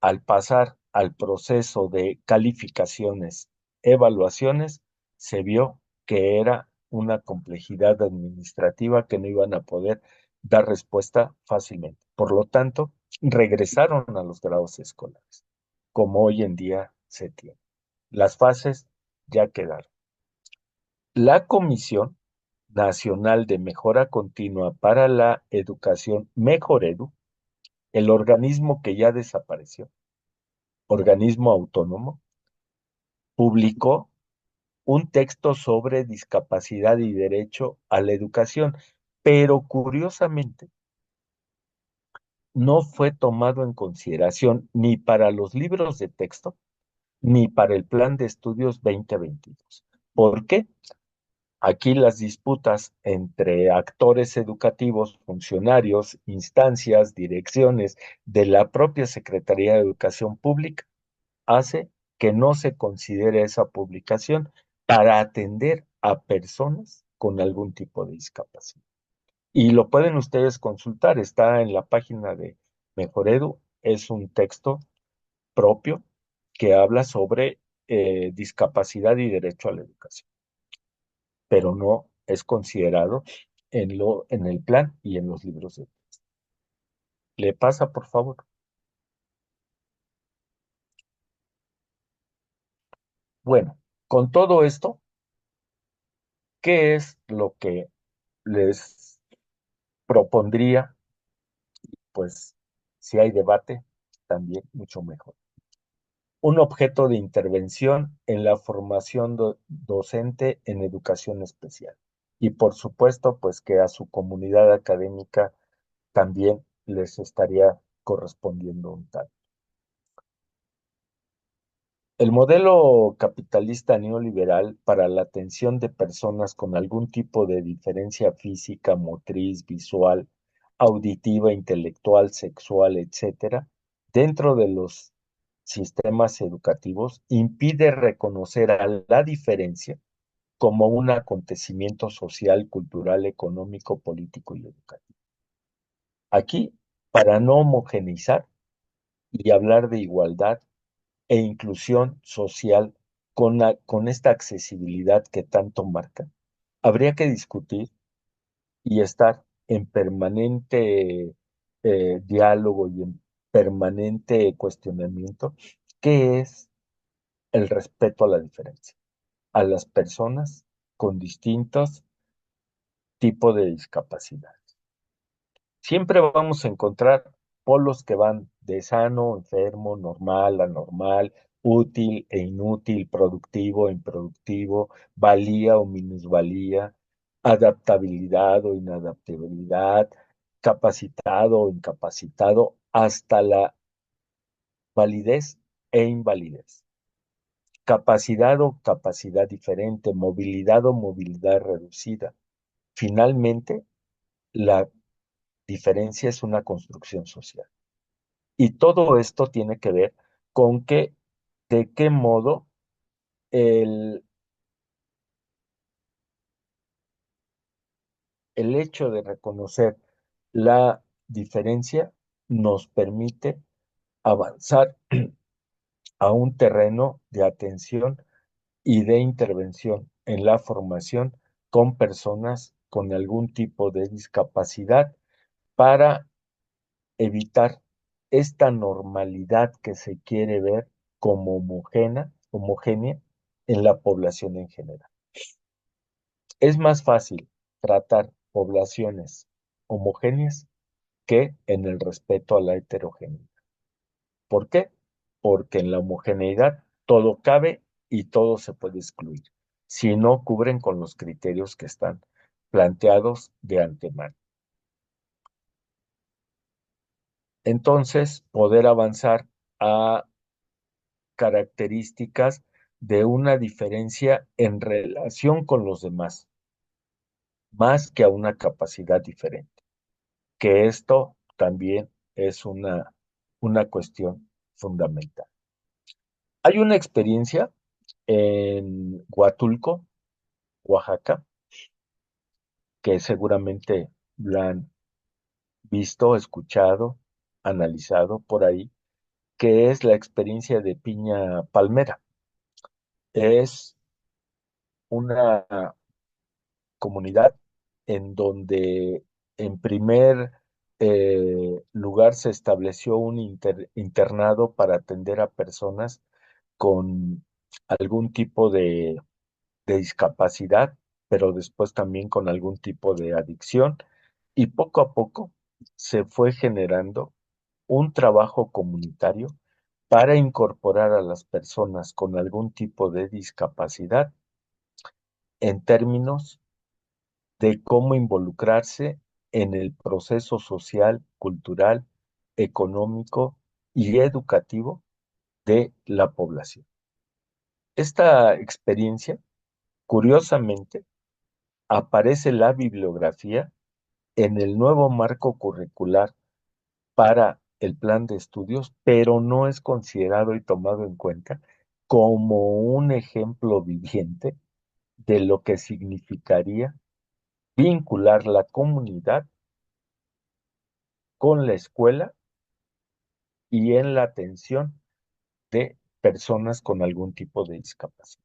Speaker 1: al pasar al proceso de calificaciones, evaluaciones, se vio que era una complejidad administrativa que no iban a poder dar respuesta fácilmente. Por lo tanto, regresaron a los grados escolares, como hoy en día se tiene. Las fases ya quedaron. La Comisión Nacional de Mejora Continua para la Educación, Mejoredu, el organismo que ya desapareció, organismo autónomo, publicó un texto sobre discapacidad y derecho a la educación, pero curiosamente no fue tomado en consideración ni para los libros de texto ni para el Plan de Estudios 2022. ¿Por qué? Aquí las disputas entre actores educativos, funcionarios, instancias, direcciones de la propia Secretaría de Educación Pública hace que no se considere esa publicación para atender a personas con algún tipo de discapacidad. Y lo pueden ustedes consultar, está en la página de Mejoredu, es un texto propio que habla sobre discapacidad y derecho a la educación, pero no es considerado en el plan y en los libros de texto. ¿Le pasa, por favor? Bueno, con todo esto, ¿qué es lo que les propondría? Pues si hay debate, también mucho mejor. Un objeto de intervención en la formación docente en educación especial. Y por supuesto, pues que a su comunidad académica también les estaría correspondiendo un tal. El modelo capitalista neoliberal para la atención de personas con algún tipo de diferencia física, motriz, visual, auditiva, intelectual, sexual, etcétera, dentro de los sistemas educativos impide reconocer a la diferencia como un acontecimiento social, cultural, económico, político y educativo. Aquí, para no homogeneizar y hablar de igualdad, e inclusión social con esta accesibilidad que tanto marca, habría que discutir y estar en permanente diálogo y en permanente cuestionamiento, que es el respeto a la diferencia, a las personas con distintos tipos de discapacidad. Siempre vamos a encontrar polos que van de sano, enfermo, normal, anormal, útil e inútil, productivo e improductivo, valía o minusvalía, adaptabilidad o inadaptabilidad, capacitado o incapacitado, hasta la validez e invalidez. Capacidad o capacidad diferente, movilidad o movilidad reducida. Finalmente, la diferencia es una construcción social. Y todo esto tiene que ver con que, de qué modo el, el hecho de reconocer la diferencia nos permite avanzar a un terreno de atención y de intervención en la formación con personas con algún tipo de discapacidad para evitar esta normalidad que se quiere ver como homogénea en la población en general. Es más fácil tratar poblaciones homogéneas que en el respeto a la heterogeneidad. ¿Por qué? Porque en la homogeneidad todo cabe y todo se puede excluir, si no cubren con los criterios que están planteados de antemano. Entonces, poder avanzar a características de una diferencia en relación con los demás, más que a una capacidad diferente, que esto también es una cuestión fundamental. Hay una experiencia en Huatulco, Oaxaca, que seguramente la han visto, escuchado, analizado por ahí, que es la experiencia de piña palmera. Es una comunidad en donde en primer lugar se estableció un internado para atender a personas con algún tipo de discapacidad, pero después también con algún tipo de adicción, y poco a poco se fue generando un trabajo comunitario para incorporar a las personas con algún tipo de discapacidad en términos de cómo involucrarse en el proceso social, cultural, económico y educativo de la población. Esta experiencia, curiosamente, aparece la bibliografía en el nuevo marco curricular para el plan de estudios, pero no es considerado y tomado en cuenta como un ejemplo viviente de lo que significaría vincular la comunidad con la escuela y en la atención de personas con algún tipo de discapacidad,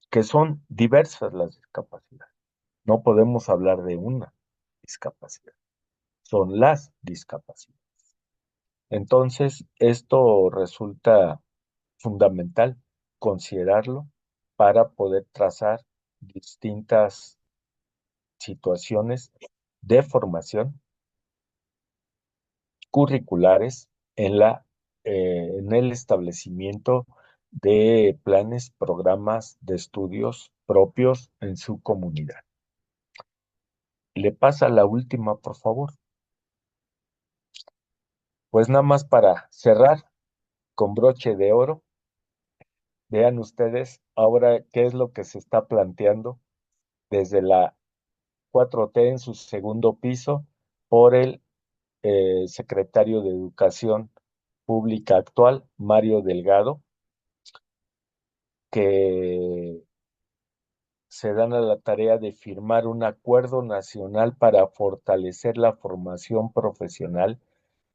Speaker 1: que son diversas las discapacidades. No podemos hablar de una discapacidad, son las discapacidades. Entonces, esto resulta fundamental considerarlo para poder trazar distintas situaciones de formación curriculares en el establecimiento de planes, programas de estudios propios en su comunidad. Le pasa la última, por favor. Pues nada más para cerrar con broche de oro, vean ustedes ahora qué es lo que se está planteando desde la 4T en su segundo piso por el secretario de Educación Pública actual, Mario Delgado, que se dan a la tarea de firmar un acuerdo nacional para fortalecer la formación profesional,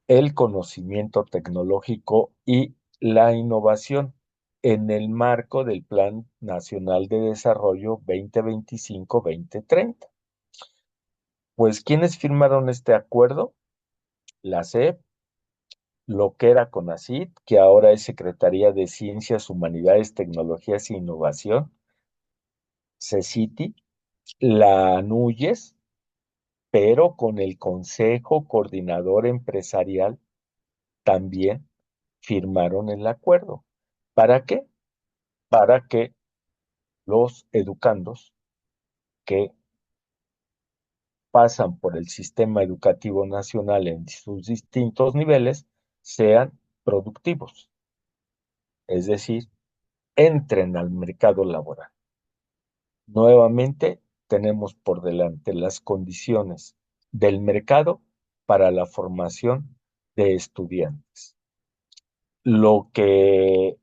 Speaker 1: el conocimiento tecnológico y la innovación en el marco del Plan Nacional de Desarrollo 2025-2030. Pues, ¿quiénes firmaron este acuerdo? la SEP, lo que era CONACYT, que ahora es Secretaría de Ciencias, Humanidades, Tecnologías e Innovación, CECITI, la ANUYES, pero con el Consejo Coordinador Empresarial también firmaron el acuerdo. ¿Para qué? Para que los educandos que pasan por el sistema educativo nacional en sus distintos niveles sean productivos, es decir, entren al mercado laboral. Nuevamente, tenemos por delante las condiciones del mercado para la formación de estudiantes. Lo que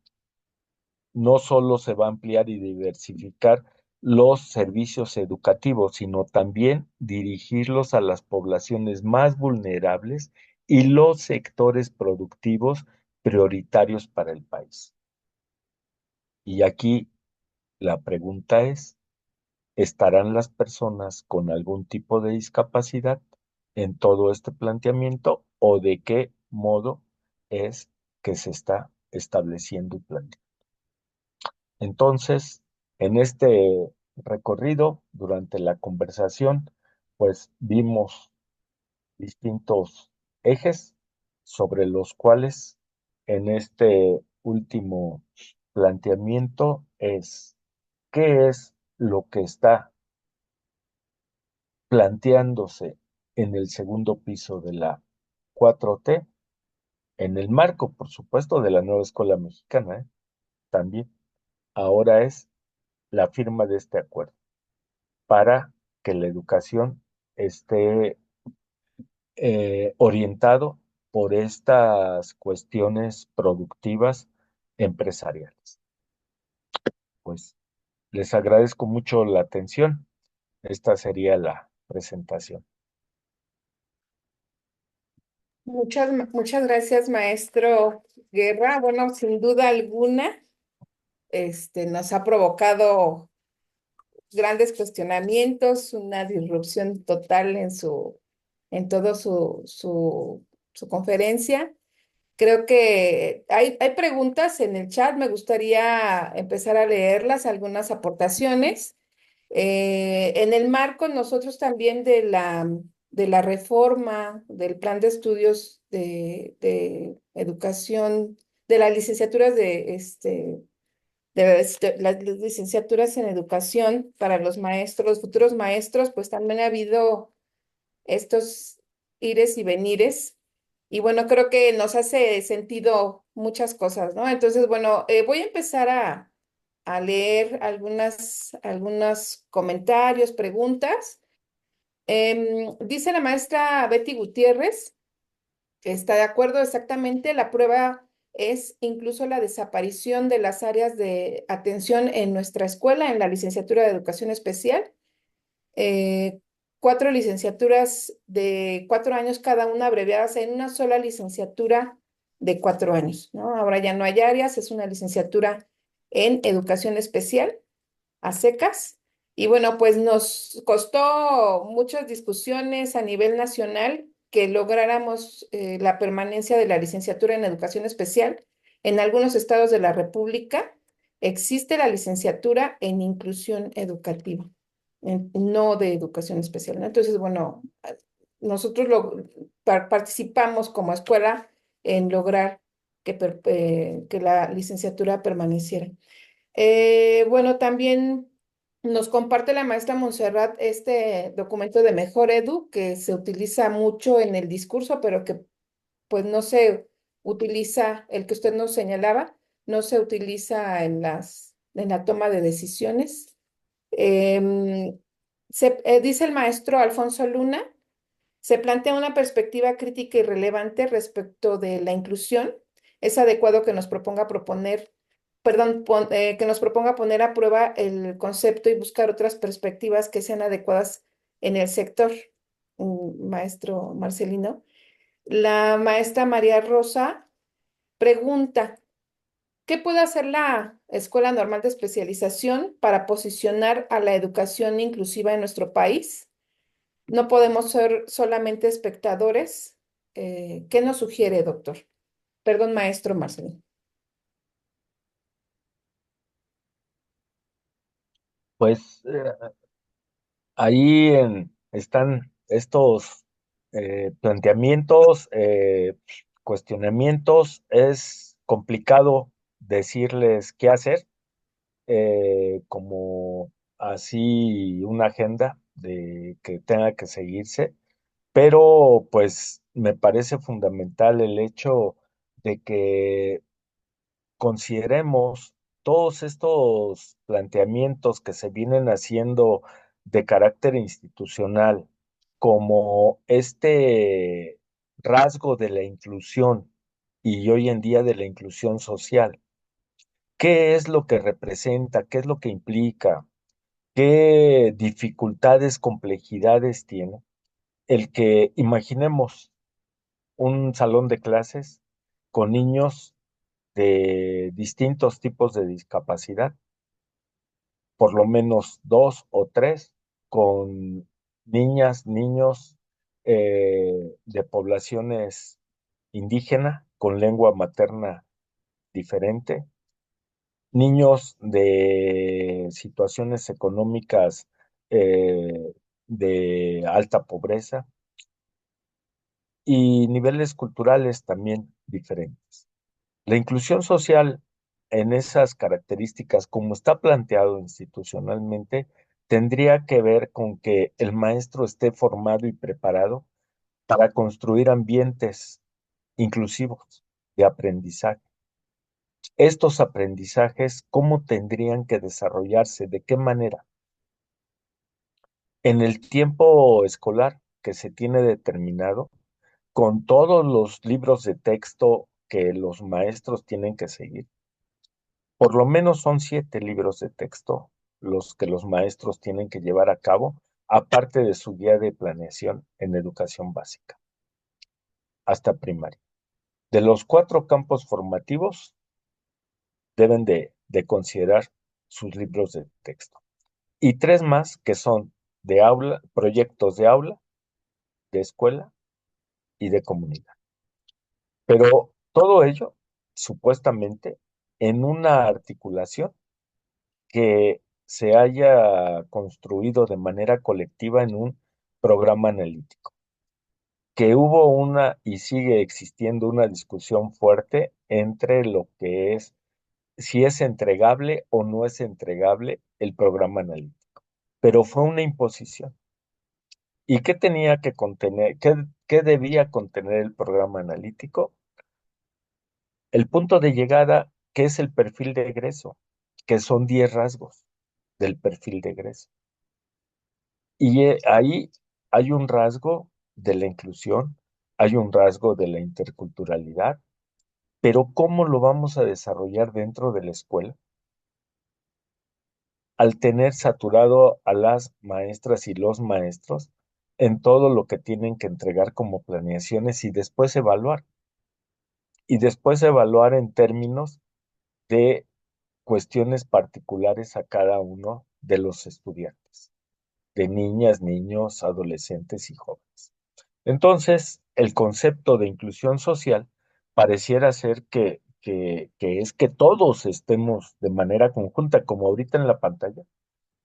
Speaker 1: no solo se va a ampliar y diversificar los servicios educativos, sino también dirigirlos a las poblaciones más vulnerables y los sectores productivos prioritarios para el país. Y aquí la pregunta es, ¿estarán las personas con algún tipo de discapacidad en todo este planteamiento o de qué modo es que se está estableciendo y planteando? Entonces, en este recorrido, durante la conversación, pues vimos distintos ejes sobre los cuales en este último planteamiento es qué es lo que está planteándose en el segundo piso de la 4T, en el marco, por supuesto, de la nueva escuela mexicana, también. Ahora es la firma de este acuerdo para que la educación esté orientado por estas cuestiones productivas empresariales. Pues les agradezco mucho la atención. Esta sería la presentación.
Speaker 2: Muchas gracias, maestro Guerra. Bueno, sin duda alguna, nos ha provocado grandes cuestionamientos, una disrupción total en todo su conferencia. Creo que hay preguntas en el chat, me gustaría empezar a leerlas, algunas aportaciones. En el marco nosotros también de la reforma del plan de estudios de educación, de las licenciaturas las licenciaturas en educación para los maestros, los futuros maestros, pues también ha habido estos ires y venires. Y bueno, creo que nos hace sentido muchas cosas, ¿no? Entonces, bueno, voy a empezar a leer algunos comentarios, preguntas. Dice la maestra Betty Gutiérrez, que está de acuerdo exactamente, la prueba es incluso la desaparición de las áreas de atención en nuestra escuela, en la licenciatura de educación especial. eh, 4 licenciaturas de 4 años cada una abreviadas en una sola licenciatura de 4 años, ¿no? Ahora ya no hay áreas, es una licenciatura en educación especial a secas. Y bueno, pues nos costó muchas discusiones a nivel nacional que lográramos la permanencia de la licenciatura en educación especial. En algunos estados de la República existe la licenciatura en inclusión educativa, no de educación especial, ¿no? Entonces, bueno, nosotros participamos como escuela en lograr que la licenciatura permaneciera. Bueno, también nos comparte la maestra Montserrat este documento de Mejor Edu que se utiliza mucho en el discurso, pero que pues no se utiliza, el que usted nos señalaba, no se utiliza en la toma de decisiones. Em, dice el maestro Alfonso Luna, se plantea una perspectiva crítica y relevante respecto de la inclusión. Es adecuado que nos proponga proponer, perdón, que nos proponga poner a prueba el concepto y buscar otras perspectivas que sean adecuadas en el sector, maestro Marcelino. La maestra María Rosa pregunta, ¿qué puede hacer la Escuela Normal de Especialización para posicionar a la educación inclusiva en nuestro país? No podemos ser solamente espectadores. ¿Qué nos sugiere, doctor? Perdón, maestro Marcelino.
Speaker 1: Pues ahí están estos planteamientos, cuestionamientos. Es complicado decirles qué hacer, como así una agenda de que tenga que seguirse, pero pues me parece fundamental el hecho de que consideremos todos estos planteamientos que se vienen haciendo de carácter institucional como este rasgo de la inclusión y hoy en día de la inclusión social. ¿Qué es lo que representa? ¿Qué es lo que implica? ¿Qué dificultades, complejidades tiene? El que imaginemos un salón de clases con niños de distintos tipos de discapacidad, por lo menos dos o tres, con niñas, niños de poblaciones indígena, con lengua materna diferente, niños de situaciones económicas de alta pobreza y niveles culturales también diferentes. La inclusión social en esas características, como está planteado institucionalmente, tendría que ver con que el maestro esté formado y preparado para construir ambientes inclusivos de aprendizaje. Estos aprendizajes, ¿cómo tendrían que desarrollarse? ¿De qué manera? En el tiempo escolar que se tiene determinado, con todos los libros de texto que los maestros tienen que seguir. Por lo menos son 7 libros de texto los que los maestros tienen que llevar a cabo, aparte de su guía de planeación en educación básica, hasta primaria. De los 4 campos formativos, deben de considerar sus libros de texto. Y 3 más que son de aula, proyectos de aula, de escuela y de comunidad. Pero todo ello, supuestamente, en una articulación que se haya construido de manera colectiva en un programa analítico, que hubo una y sigue existiendo una discusión fuerte entre lo que es, si es entregable o no es entregable el programa analítico, pero fue una imposición. ¿Y qué tenía que contener, qué debía contener el programa analítico? El punto de llegada, que es el perfil de egreso, que son 10 rasgos del perfil de egreso. Y ahí hay un rasgo de la inclusión, hay un rasgo de la interculturalidad, pero ¿cómo lo vamos a desarrollar dentro de la escuela? Al tener saturado a las maestras y los maestros en todo lo que tienen que entregar como planeaciones y después evaluar en términos de cuestiones particulares a cada uno de los estudiantes, de niñas, niños, adolescentes y jóvenes. Entonces, el concepto de inclusión social pareciera ser que es que todos estemos de manera conjunta, como ahorita en la pantalla.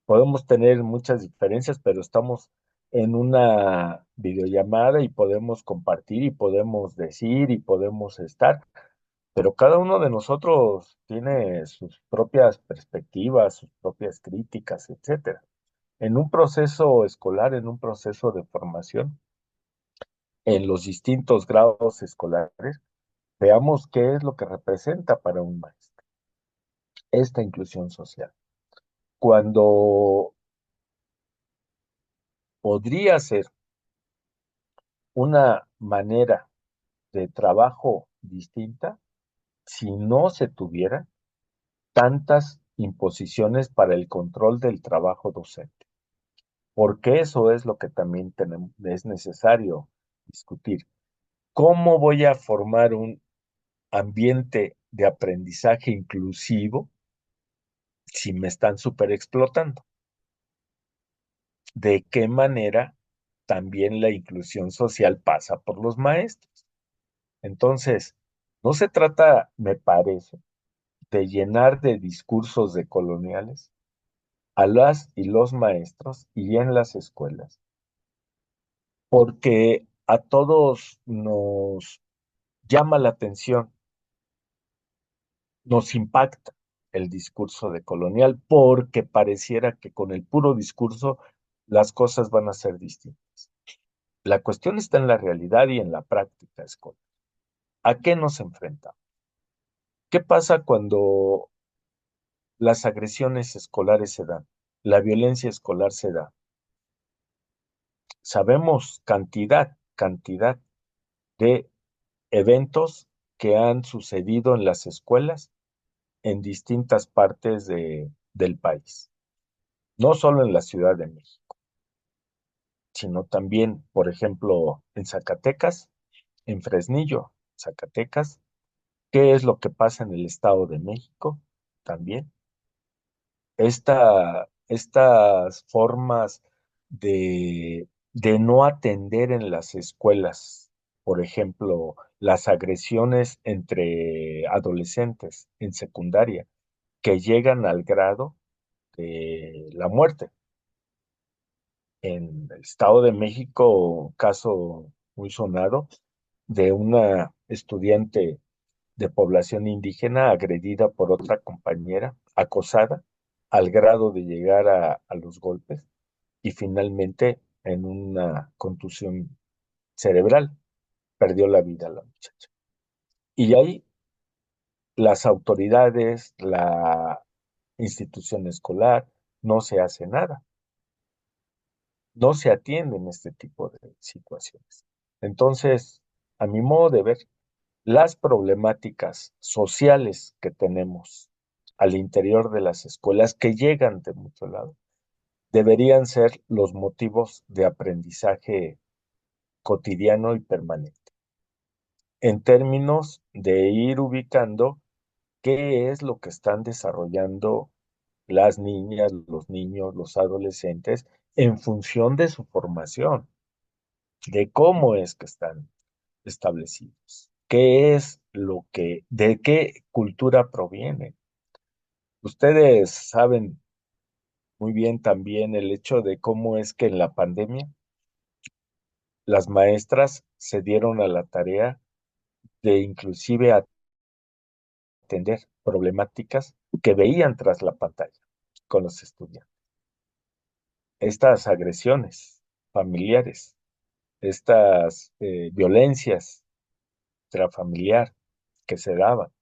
Speaker 1: Podemos tener muchas diferencias, pero estamos en una videollamada y podemos compartir y podemos decir y podemos estar, pero cada uno de nosotros tiene sus propias perspectivas, sus propias críticas, etcétera. En un proceso escolar, en un proceso de formación, en los distintos grados escolares, veamos qué es lo que representa para un maestro esta inclusión social. Cuando podría ser una manera de trabajo distinta si no se tuvieran tantas imposiciones para el control del trabajo docente, porque eso es lo que también es necesario discutir. ¿Cómo voy a formar un ambiente de aprendizaje inclusivo si me están superexplotando? ¿De qué manera también la inclusión social pasa por los maestros? Entonces, no se trata, me parece, de llenar de discursos de coloniales a las y los maestros y en las escuelas, porque a todos nos llama la atención, nos impacta el discurso de colonial, porque pareciera que con el puro discurso las cosas van a ser distintas. La cuestión está en la realidad y en la práctica escolar. ¿A qué nos enfrentamos? ¿Qué pasa cuando las agresiones escolares se dan? La violencia escolar se da. Sabemos cantidad de eventos que han sucedido en las escuelas en distintas partes del país. No solo en la Ciudad de México, sino también, por ejemplo, en Zacatecas, en Fresnillo, Zacatecas. ¿Qué es lo que pasa en el Estado de México? También estas formas de no atender en las escuelas, por ejemplo, las agresiones entre adolescentes en secundaria, que llegan al grado de la muerte. En el Estado de México, caso muy sonado de una estudiante de población indígena agredida por otra compañera, acosada, al grado de llegar a los golpes y finalmente en una contusión cerebral perdió la vida la muchacha. Y ahí las autoridades, la institución escolar, no se hace nada, no se atienden este tipo de situaciones. Entonces, a mi modo de ver, las problemáticas sociales que tenemos al interior de las escuelas que llegan de mucho lado deberían ser los motivos de aprendizaje cotidiano y permanente, en términos de ir ubicando qué es lo que están desarrollando las niñas, los niños, los adolescentes en función de su formación, de cómo es que están establecidos, qué es lo que, de qué cultura proviene. Ustedes saben muy bien también el hecho de cómo es que en la pandemia las maestras se dieron a la tarea de inclusive atender problemáticas que veían tras la pantalla con los estudiantes. Estas agresiones familiares, estas violencias intrafamiliar que se daban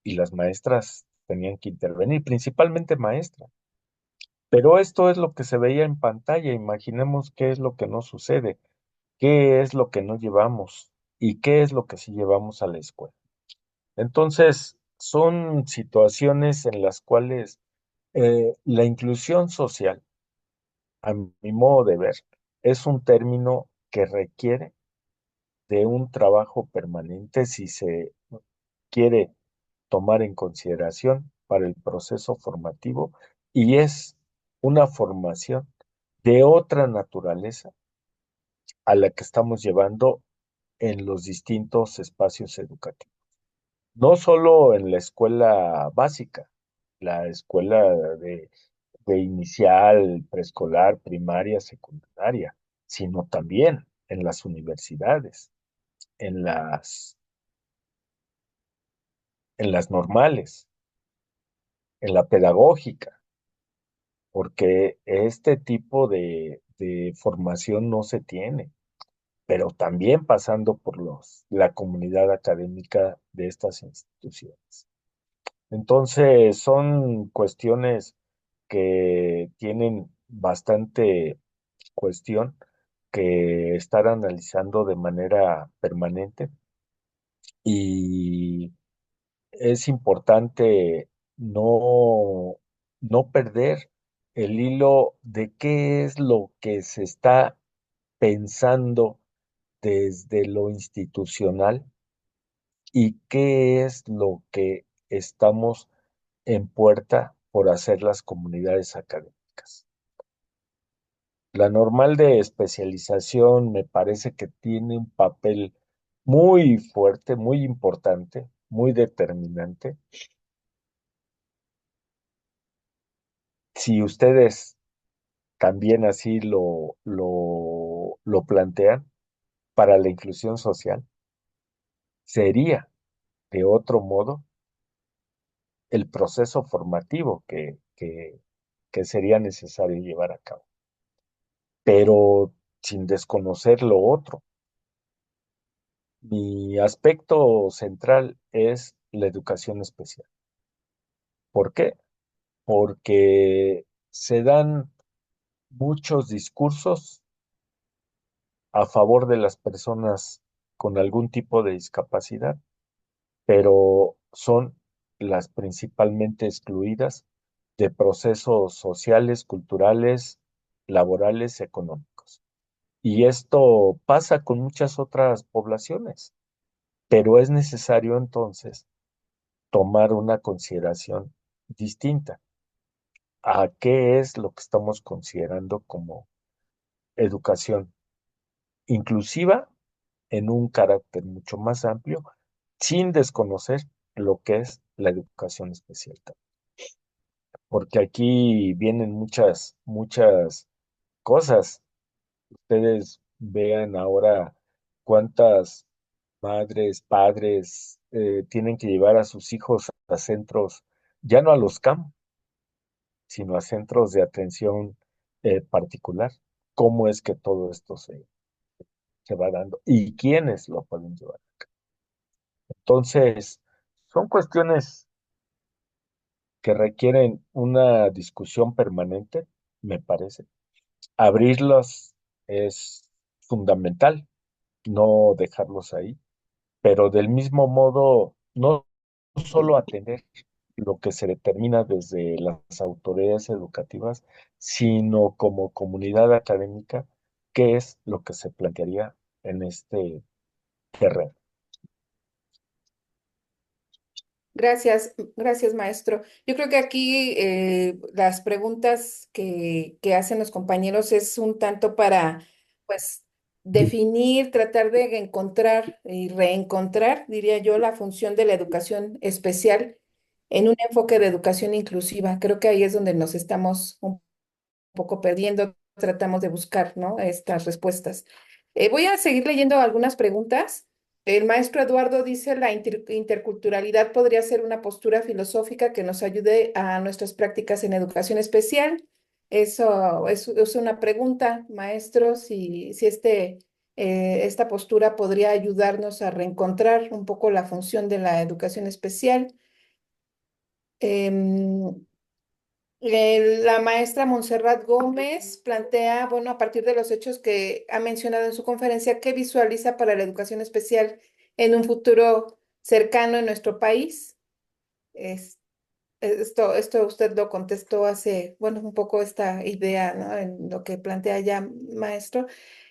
Speaker 1: y las maestras tenían que intervenir, principalmente maestras. Pero esto es lo que se veía en pantalla. Imaginemos qué es lo que no sucede, qué es lo que no llevamos y qué es lo que sí llevamos a la escuela. Entonces, son situaciones en las cuales la inclusión social, a mi modo de ver, es un término que requiere de un trabajo permanente si se quiere tomar en consideración para el proceso formativo y es una formación de otra naturaleza a la que estamos llevando en los distintos espacios educativos. No solo en la escuela básica, la escuela de inicial, preescolar, primaria, secundaria, sino también en las universidades, en en las normales, en la pedagógica, porque este tipo de formación no se tiene, pero también pasando por la comunidad académica de estas instituciones. Entonces, son cuestiones que tienen bastante cuestión que estar analizando de manera permanente y es importante no, no perder el hilo de qué es lo que se está pensando desde lo institucional y qué es lo que estamos en puerta por hacer las comunidades académicas. La normal de especialización me parece que tiene un papel muy fuerte, muy importante, muy determinante. Si ustedes también así lo plantean para la inclusión social, sería de otro modo el proceso formativo que sería necesario llevar a cabo, pero sin desconocer lo otro. Mi aspecto central es la educación especial. ¿Por qué? Porque se dan muchos discursos a favor de las personas con algún tipo de discapacidad, pero son las principalmente excluidas de procesos sociales, culturales, laborales, económicos. Y esto pasa con muchas otras poblaciones, pero es necesario entonces tomar una consideración distinta a qué es lo que estamos considerando como educación inclusiva en un carácter mucho más amplio, sin desconocer lo que es la educación especial. Porque aquí vienen muchas cosas. Ustedes vean ahora cuántas madres, padres tienen que llevar a sus hijos a centros, ya no a los CAM, sino a centros de atención particular. ¿Cómo es que todo esto se va dando? ¿Y quiénes lo pueden llevar? Entonces, son cuestiones que requieren una discusión permanente, me parece. Abrirlos es fundamental, no dejarlos ahí, pero del mismo modo, no solo atender lo que se determina desde las autoridades educativas, sino como comunidad académica, qué es lo que se plantearía en este terreno.
Speaker 2: Gracias, gracias, maestro. Yo creo que aquí las preguntas que hacen los compañeros es un tanto para, pues, definir, tratar de encontrar y reencontrar, diría yo, la función de la educación especial en un enfoque de educación inclusiva. Creo que ahí es donde nos estamos un poco perdiendo, tratamos de buscar, ¿no? Estas respuestas. Voy a seguir leyendo algunas preguntas. El maestro Eduardo dice, la interculturalidad podría ser una postura filosófica que nos ayude a nuestras prácticas en educación especial. Eso es una pregunta, maestro, si esta postura podría ayudarnos a reencontrar un poco la función de la educación especial. Em, la maestra Montserrat Gómez plantea, bueno, a partir de los hechos que ha mencionado en su conferencia, ¿qué visualiza para la educación especial en un futuro cercano en nuestro país? Es- esto usted lo contestó hace, bueno, un poco esta idea, ¿no? En lo que plantea ya, maestro.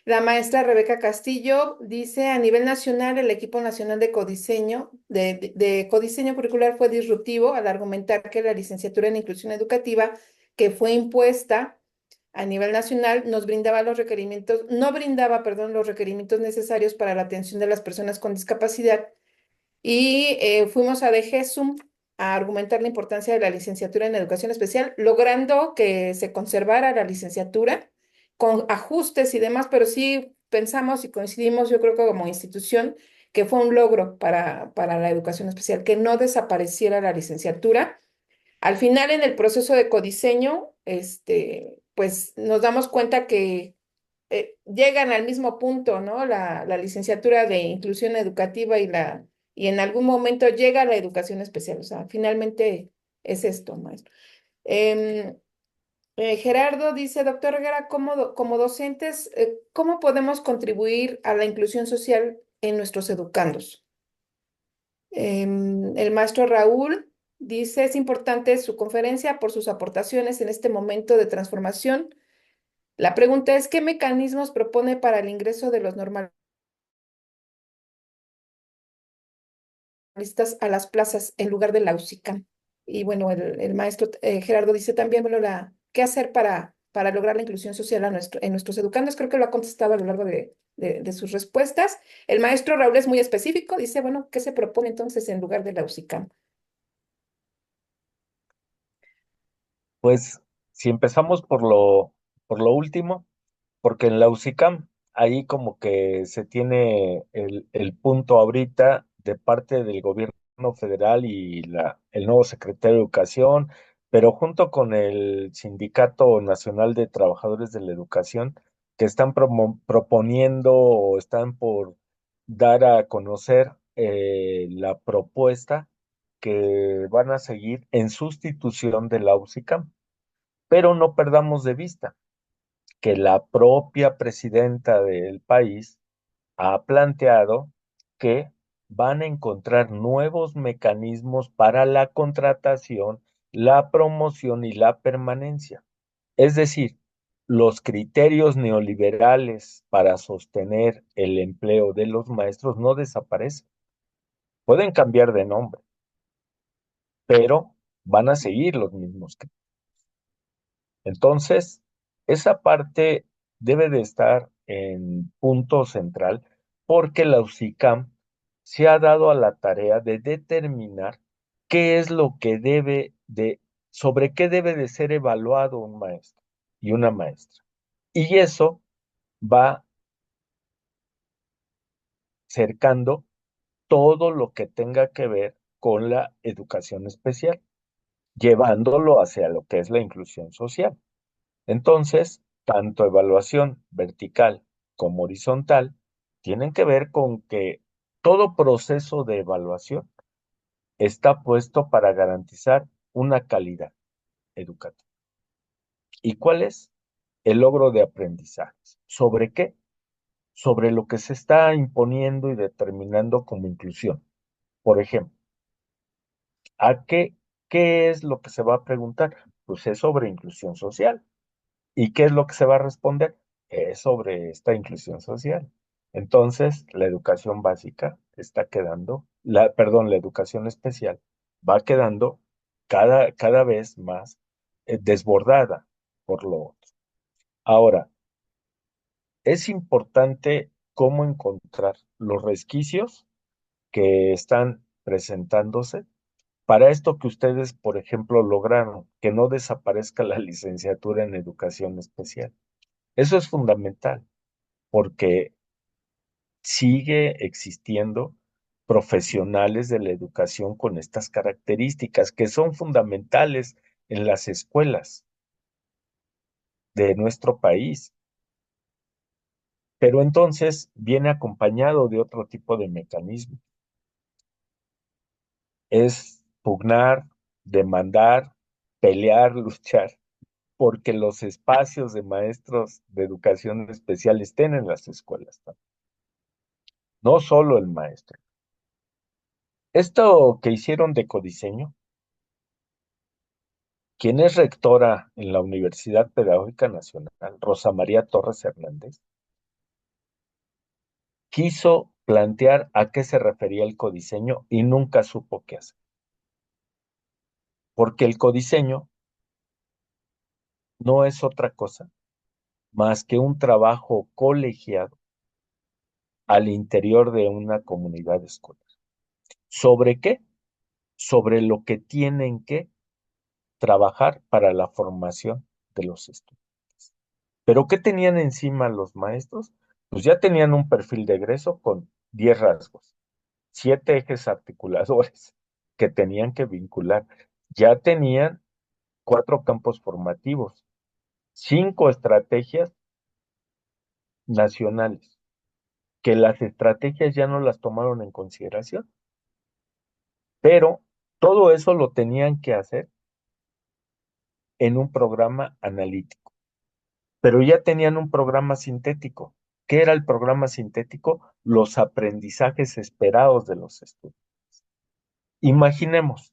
Speaker 2: La maestra Rebeca Castillo dice, a nivel nacional, el equipo nacional de codiseño, de codiseño curricular fue disruptivo al argumentar que la licenciatura en inclusión educativa que fue impuesta a nivel nacional nos brindaba los requerimientos, no brindaba, perdón, los requerimientos necesarios para la atención de las personas con discapacidad y fuimos a DGESUM a argumentar la importancia de la licenciatura en educación especial, logrando que se conservara la licenciatura con ajustes y demás, pero sí pensamos y coincidimos, yo creo que como institución, que fue un logro para la educación especial, que no desapareciera la licenciatura. Al final, en el proceso de codiseño, pues nos damos cuenta que llegan al mismo punto, ¿no? La licenciatura de inclusión educativa y en algún momento llega la educación especial. O sea, finalmente es esto, maestro. Em, Gerardo dice, doctor Guerra, como docentes, ¿cómo podemos contribuir a la inclusión social en nuestros educandos? El maestro Raúl dice, es importante su conferencia por sus aportaciones en este momento de transformación. La pregunta es, ¿qué mecanismos propone para el ingreso de los normalistas a las plazas en lugar de la UCICAM? Y bueno, el maestro Gerardo dice también, bueno, ¿qué hacer para para lograr la inclusión social en nuestros educandos. Creo que lo ha contestado a lo largo de sus respuestas. El maestro Raúl es muy específico, dice, bueno, ¿qué se propone entonces en lugar de la UCICAM?
Speaker 1: Pues si empezamos por lo último, porque en la UCICAM, ahí como que se tiene el punto ahorita de parte del gobierno federal y el nuevo secretario de Educación, pero junto con el Sindicato Nacional de Trabajadores de la Educación, que están proponiendo o están por dar a conocer la propuesta que van a seguir en sustitución de la UCICAM. Pero no perdamos de vista que la propia presidenta del país ha planteado que van a encontrar nuevos mecanismos para la contratación, la promoción y la permanencia. Es decir, los criterios neoliberales para sostener el empleo de los maestros no desaparecen. Pueden cambiar de nombre, pero van a seguir los mismos criterios. Entonces, esa parte debe de estar en punto central porque la UCICAM se ha dado a la tarea de determinar qué es lo que sobre qué debe de ser evaluado un maestro y una maestra. Y eso va cercando todo lo que tenga que ver con la educación especial, llevándolo hacia lo que es la inclusión social. Entonces, tanto evaluación vertical como horizontal tienen que ver con que todo proceso de evaluación está puesto para garantizar una calidad educativa. ¿Y cuál es? El logro de aprendizajes. ¿Sobre qué? Sobre lo que se está imponiendo y determinando como inclusión. Por ejemplo, ¿qué es lo que se va a preguntar? Pues es sobre inclusión social. ¿Y qué es lo que se va a responder? Es sobre esta inclusión social. Entonces, la educación básica está quedando, perdón, la educación especial va quedando cada vez más desbordada por lo otro. Ahora, es importante cómo encontrar los resquicios que están presentándose para esto que ustedes, por ejemplo, lograron, que no desaparezca la licenciatura en educación especial. Eso es fundamental porque sigue existiendo profesionales de la educación con estas características que son fundamentales en las escuelas de nuestro país. Pero entonces viene acompañado de otro tipo de mecanismo. Es pugnar, demandar, pelear, luchar, porque los espacios de maestros de educación especial estén en las escuelas, no solo el maestro. Esto que hicieron de codiseño, quien es rectora en la Universidad Pedagógica Nacional, Rosa María Torres Hernández, quiso plantear a qué se refería el codiseño y nunca supo qué hacer. Porque el codiseño no es otra cosa más que un trabajo colegiado al interior de una comunidad escolar. ¿Sobre qué? Sobre lo que tienen que trabajar para la formación de los estudiantes. ¿Pero qué tenían encima los maestros? Pues ya tenían un perfil de egreso con 10 rasgos, 7 ejes articuladores que tenían que vincular. Ya tenían 4 campos formativos, 5 estrategias nacionales, que las estrategias ya no las tomaron en consideración, pero todo eso lo tenían que hacer en un programa analítico. Pero ya tenían un programa sintético. ¿Qué era el programa sintético? Los aprendizajes esperados de los estudiantes. Imaginemos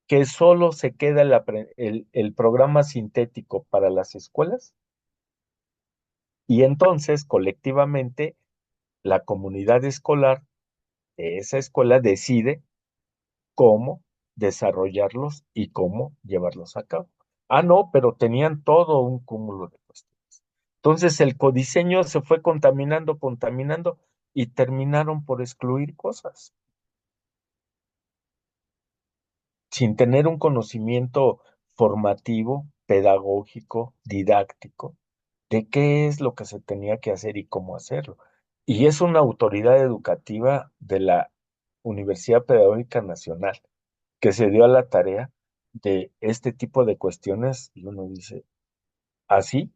Speaker 1: que solo se queda el programa sintético para las escuelas y entonces colectivamente la comunidad escolar de esa escuela decide cómo desarrollarlos y cómo llevarlos a cabo. Ah, no, pero tenían todo un cúmulo de cuestiones. Entonces el codiseño se fue contaminando, contaminando y terminaron por excluir cosas sin tener un conocimiento formativo, pedagógico, didáctico, de qué es lo que se tenía que hacer y cómo hacerlo. Y es una autoridad educativa de la Universidad Pedagógica Nacional que se dio a la tarea de este tipo de cuestiones y uno dice, así,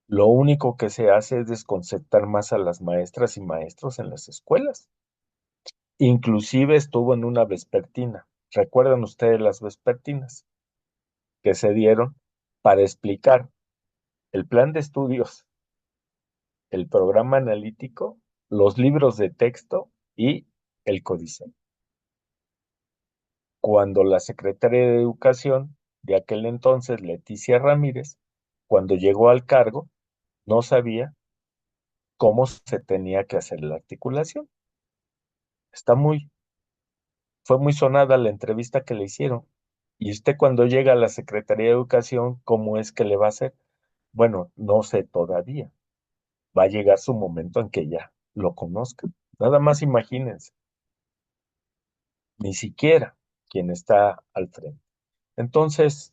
Speaker 1: lo único que se hace es desconcertar más a las maestras y maestros en las escuelas. Inclusive estuvo en una vespertina. ¿Recuerdan ustedes las vespertinas que se dieron para explicar el plan de estudios, el programa analítico, los libros de texto y el códice? Cuando la secretaria de Educación de aquel entonces, Leticia Ramírez, cuando llegó al cargo, no sabía cómo se tenía que hacer la articulación. Está muy, fue muy sonada la entrevista que le hicieron. Y usted cuando llega a la Secretaría de Educación, ¿cómo es que le va a hacer? Bueno, no sé todavía. Va a llegar su momento en que ya lo conozcan. Nada más imagínense, ni siquiera quien está al frente. Entonces,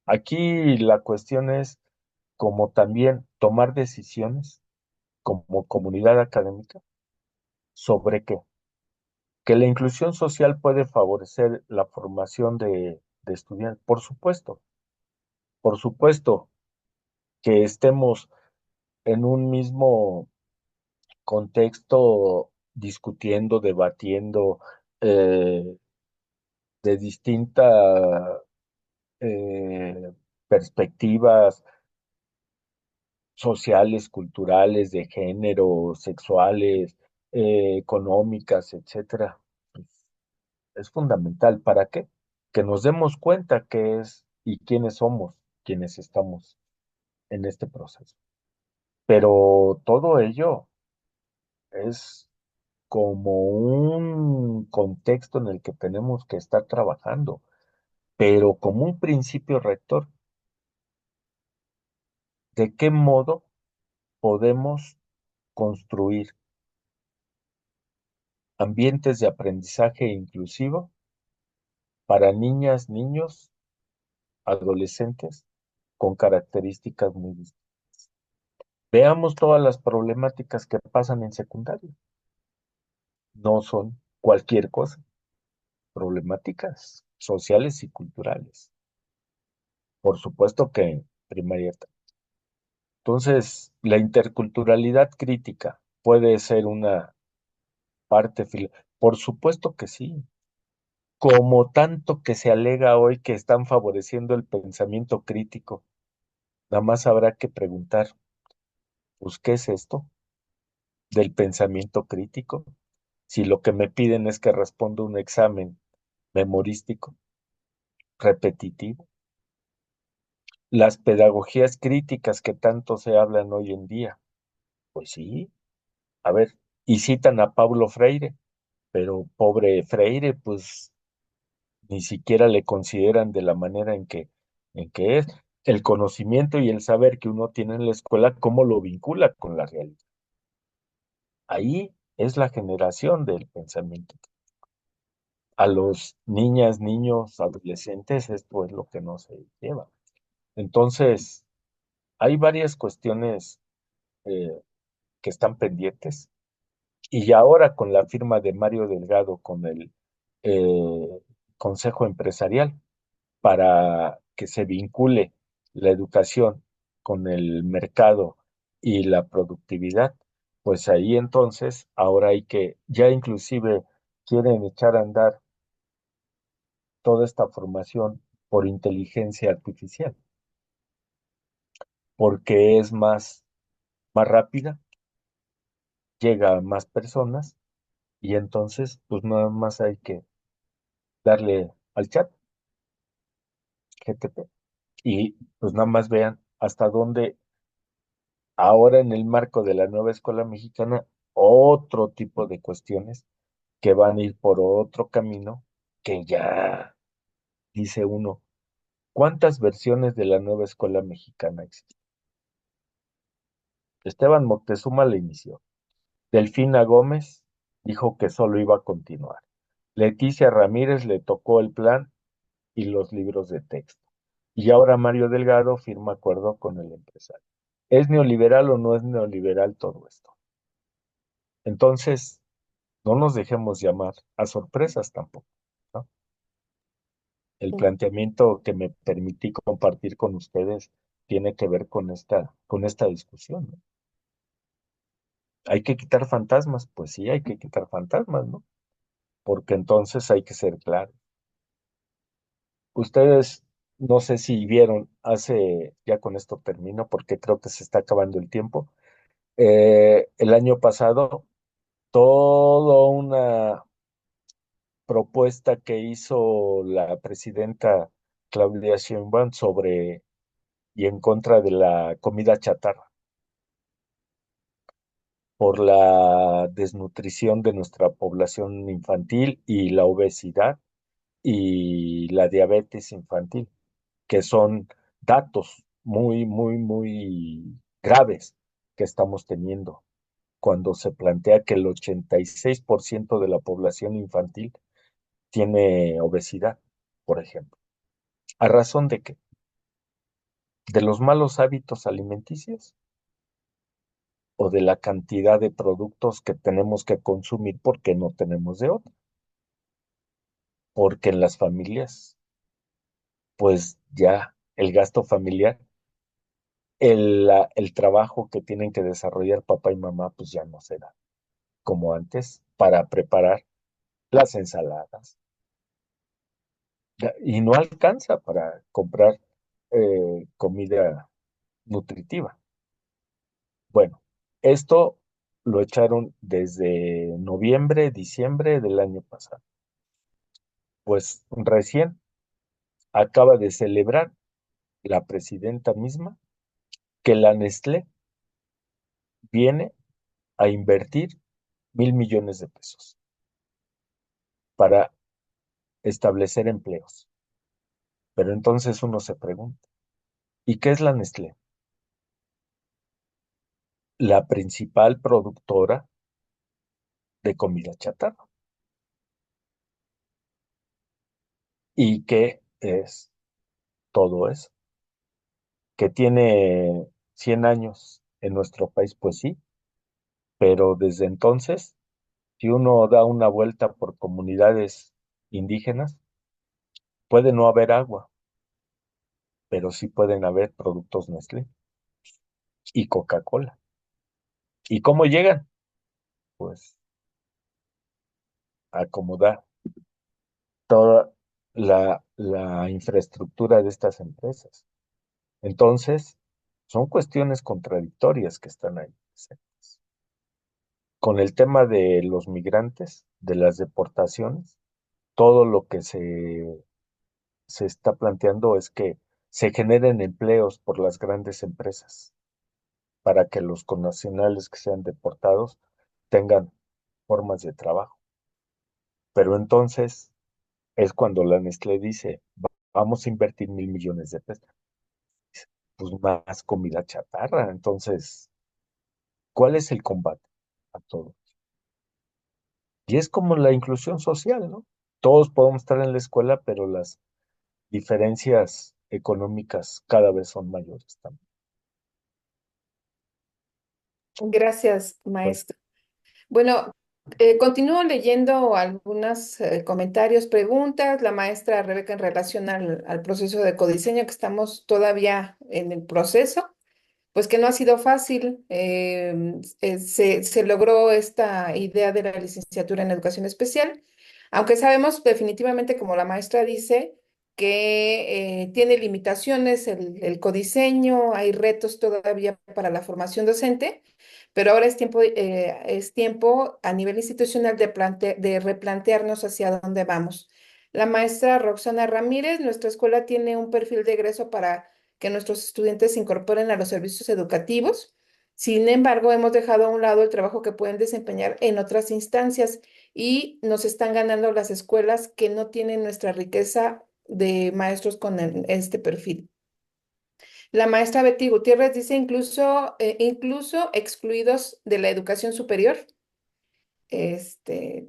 Speaker 1: aquí la cuestión es como también tomar decisiones como comunidad académica sobre qué. Que la inclusión social puede favorecer la formación de estudiantes. Por supuesto que estemos en un mismo contexto discutiendo, debatiendo de distintas perspectivas sociales, culturales, de género, sexuales, económicas, etcétera. Pues, es fundamental. ¿Para qué? Que nos demos cuenta qué es y quiénes somos quienes estamos en este proceso. Pero todo ello es como un contexto en el que tenemos que estar trabajando, pero como un principio rector, ¿de qué modo podemos construir ambientes de aprendizaje inclusivo para niñas, niños, adolescentes con características muy distintas? Veamos todas las problemáticas que pasan en secundaria. No son cualquier cosa, problemáticas sociales y culturales. Por supuesto que en primaria. Entonces, la interculturalidad crítica puede ser una parte, por supuesto que sí, como tanto que se alega hoy que están favoreciendo el pensamiento crítico. Nada más habrá que preguntar, pues, ¿qué es esto del pensamiento crítico? Si lo que me piden es que responda un examen memorístico, repetitivo, las pedagogías críticas que tanto se hablan hoy en día, pues sí, a ver, y citan a Paulo Freire, pero pobre Freire, pues ni siquiera le consideran de la manera en que es. El conocimiento y el saber que uno tiene en la escuela, ¿cómo lo vincula con la realidad? Ahí es la generación del pensamiento. A los niñas, niños, adolescentes, esto es lo que no se lleva. Entonces, hay varias cuestiones eh, que están pendientes. Y ahora con la firma de Mario Delgado con el eh, Consejo Empresarial, para que se vincule la educación con el mercado y la productividad, pues ahí entonces ahora hay que, ya inclusive quieren echar a andar toda esta formación por inteligencia artificial, porque es más rápida, llega a más personas y entonces pues nada más hay que darle al chat GTP y pues nada más vean hasta dónde ahora en el marco de la nueva escuela mexicana, otro tipo de cuestiones que van a ir por otro camino que ya dice uno, ¿Cuántas versiones de la nueva escuela mexicana existen? Esteban Moctezuma la inició. Delfina Gómez dijo que solo iba a continuar. Leticia Ramírez le tocó el plan y los libros de texto. Y ahora Mario Delgado firma acuerdo con el empresario. ¿Es neoliberal o no es neoliberal todo esto? Entonces, no nos dejemos llamar a sorpresas tampoco, ¿no? El planteamiento que me permití compartir con ustedes tiene que ver con esta discusión, ¿no? ¿Hay que quitar fantasmas? Pues sí, hay que quitar fantasmas, ¿no? Porque entonces hay que ser claros. Ustedes, no sé si vieron, ya con esto termino, porque creo que se está acabando el tiempo. El año pasado, toda una propuesta que hizo la presidenta Claudia Sheinbaum sobre y en contra de la comida chatarra, por la desnutrición de nuestra población infantil y la obesidad y la diabetes infantil, que son datos muy, muy, muy graves que estamos teniendo cuando se plantea que el 86% de la población infantil tiene obesidad, por ejemplo. ¿A razón de qué? ¿De los malos hábitos alimenticios o de la cantidad de productos que tenemos que consumir porque no tenemos de otra? Porque en las familias, pues ya el gasto familiar, el trabajo que tienen que desarrollar papá y mamá, pues ya no será como antes para preparar las ensaladas. Y no alcanza para comprar comida nutritiva. Bueno, esto lo echaron desde noviembre, diciembre del año pasado. Pues recién acaba de celebrar la presidenta misma que la Nestlé viene a invertir 1,000 millones de pesos para establecer empleos. Pero entonces uno se pregunta, ¿y qué es la Nestlé? La principal productora de comida chatarra. ¿Y qué es todo eso? Que tiene 100 años en nuestro país, pues sí, pero desde entonces, si uno da una vuelta por comunidades indígenas, puede no haber agua, pero sí pueden haber productos Nestlé y Coca-Cola. ¿Y cómo llegan? Pues a acomodar toda la infraestructura de estas empresas. Entonces, son cuestiones contradictorias que están ahí presentes. Con el tema de los migrantes, de las deportaciones, todo lo que se está planteando es que se generen empleos por las grandes empresas para que los connacionales que sean deportados tengan formas de trabajo. Pero entonces es cuando la Nestlé dice, vamos a invertir 1,000 millones de pesos, pues más comida chatarra. Entonces, ¿cuál es el combate a todo? Y es como la inclusión social, ¿no? Todos podemos estar en la escuela, pero las diferencias económicas cada vez son mayores también.
Speaker 2: Gracias,
Speaker 1: Bueno,
Speaker 2: maestro. Bueno, continúo leyendo algunos comentarios, preguntas. La maestra Rebeca en relación al proceso de codiseño, que estamos todavía en el proceso, pues que no ha sido fácil. Se logró esta idea de la licenciatura en educación especial, aunque sabemos definitivamente, como la maestra dice, que tiene limitaciones el codiseño, hay retos todavía para la formación docente, pero ahora es tiempo a nivel institucional de replantearnos hacia dónde vamos. La maestra Roxana Ramírez, nuestra escuela tiene un perfil de egreso para que nuestros estudiantes se incorporen a los servicios educativos. Sin embargo, hemos dejado a un lado el trabajo que pueden desempeñar en otras instancias y nos están ganando las escuelas que no tienen nuestra riqueza de maestros con este perfil. La maestra Betty Gutiérrez dice incluso excluidos de la educación superior. Este,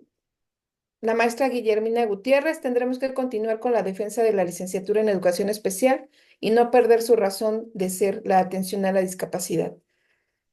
Speaker 2: la maestra Guillermina Gutiérrez, tendremos que continuar con la defensa de la licenciatura en educación especial y no perder su razón de ser la atención a la discapacidad.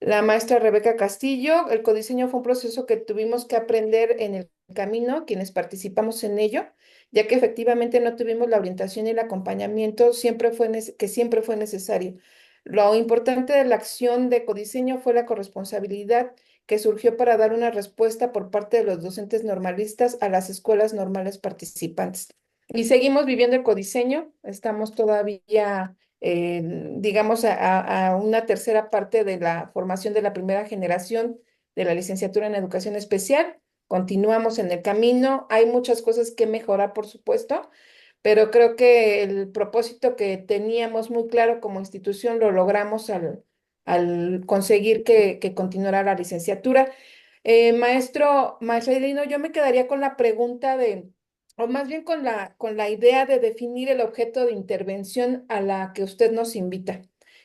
Speaker 2: La maestra Rebeca Castillo, el codiseño fue un proceso que tuvimos que aprender en el camino, quienes participamos en ello, ya que efectivamente no tuvimos la orientación y el acompañamiento que siempre fue necesario. Lo importante de la acción de codiseño fue la corresponsabilidad que surgió para dar una respuesta por parte de los docentes normalistas a las escuelas normales participantes. Y seguimos viviendo el codiseño, estamos todavía digamos, a una tercera parte de la formación de la primera generación de la licenciatura en educación especial. Continuamos en el camino. Hay muchas cosas que mejorar, por supuesto, pero creo que el propósito que teníamos muy claro como institución lo logramos al conseguir que continuara la licenciatura. Maestro Irino, yo me quedaría con la pregunta o más bien con la idea de definir el objeto de intervención a la que usted nos invita.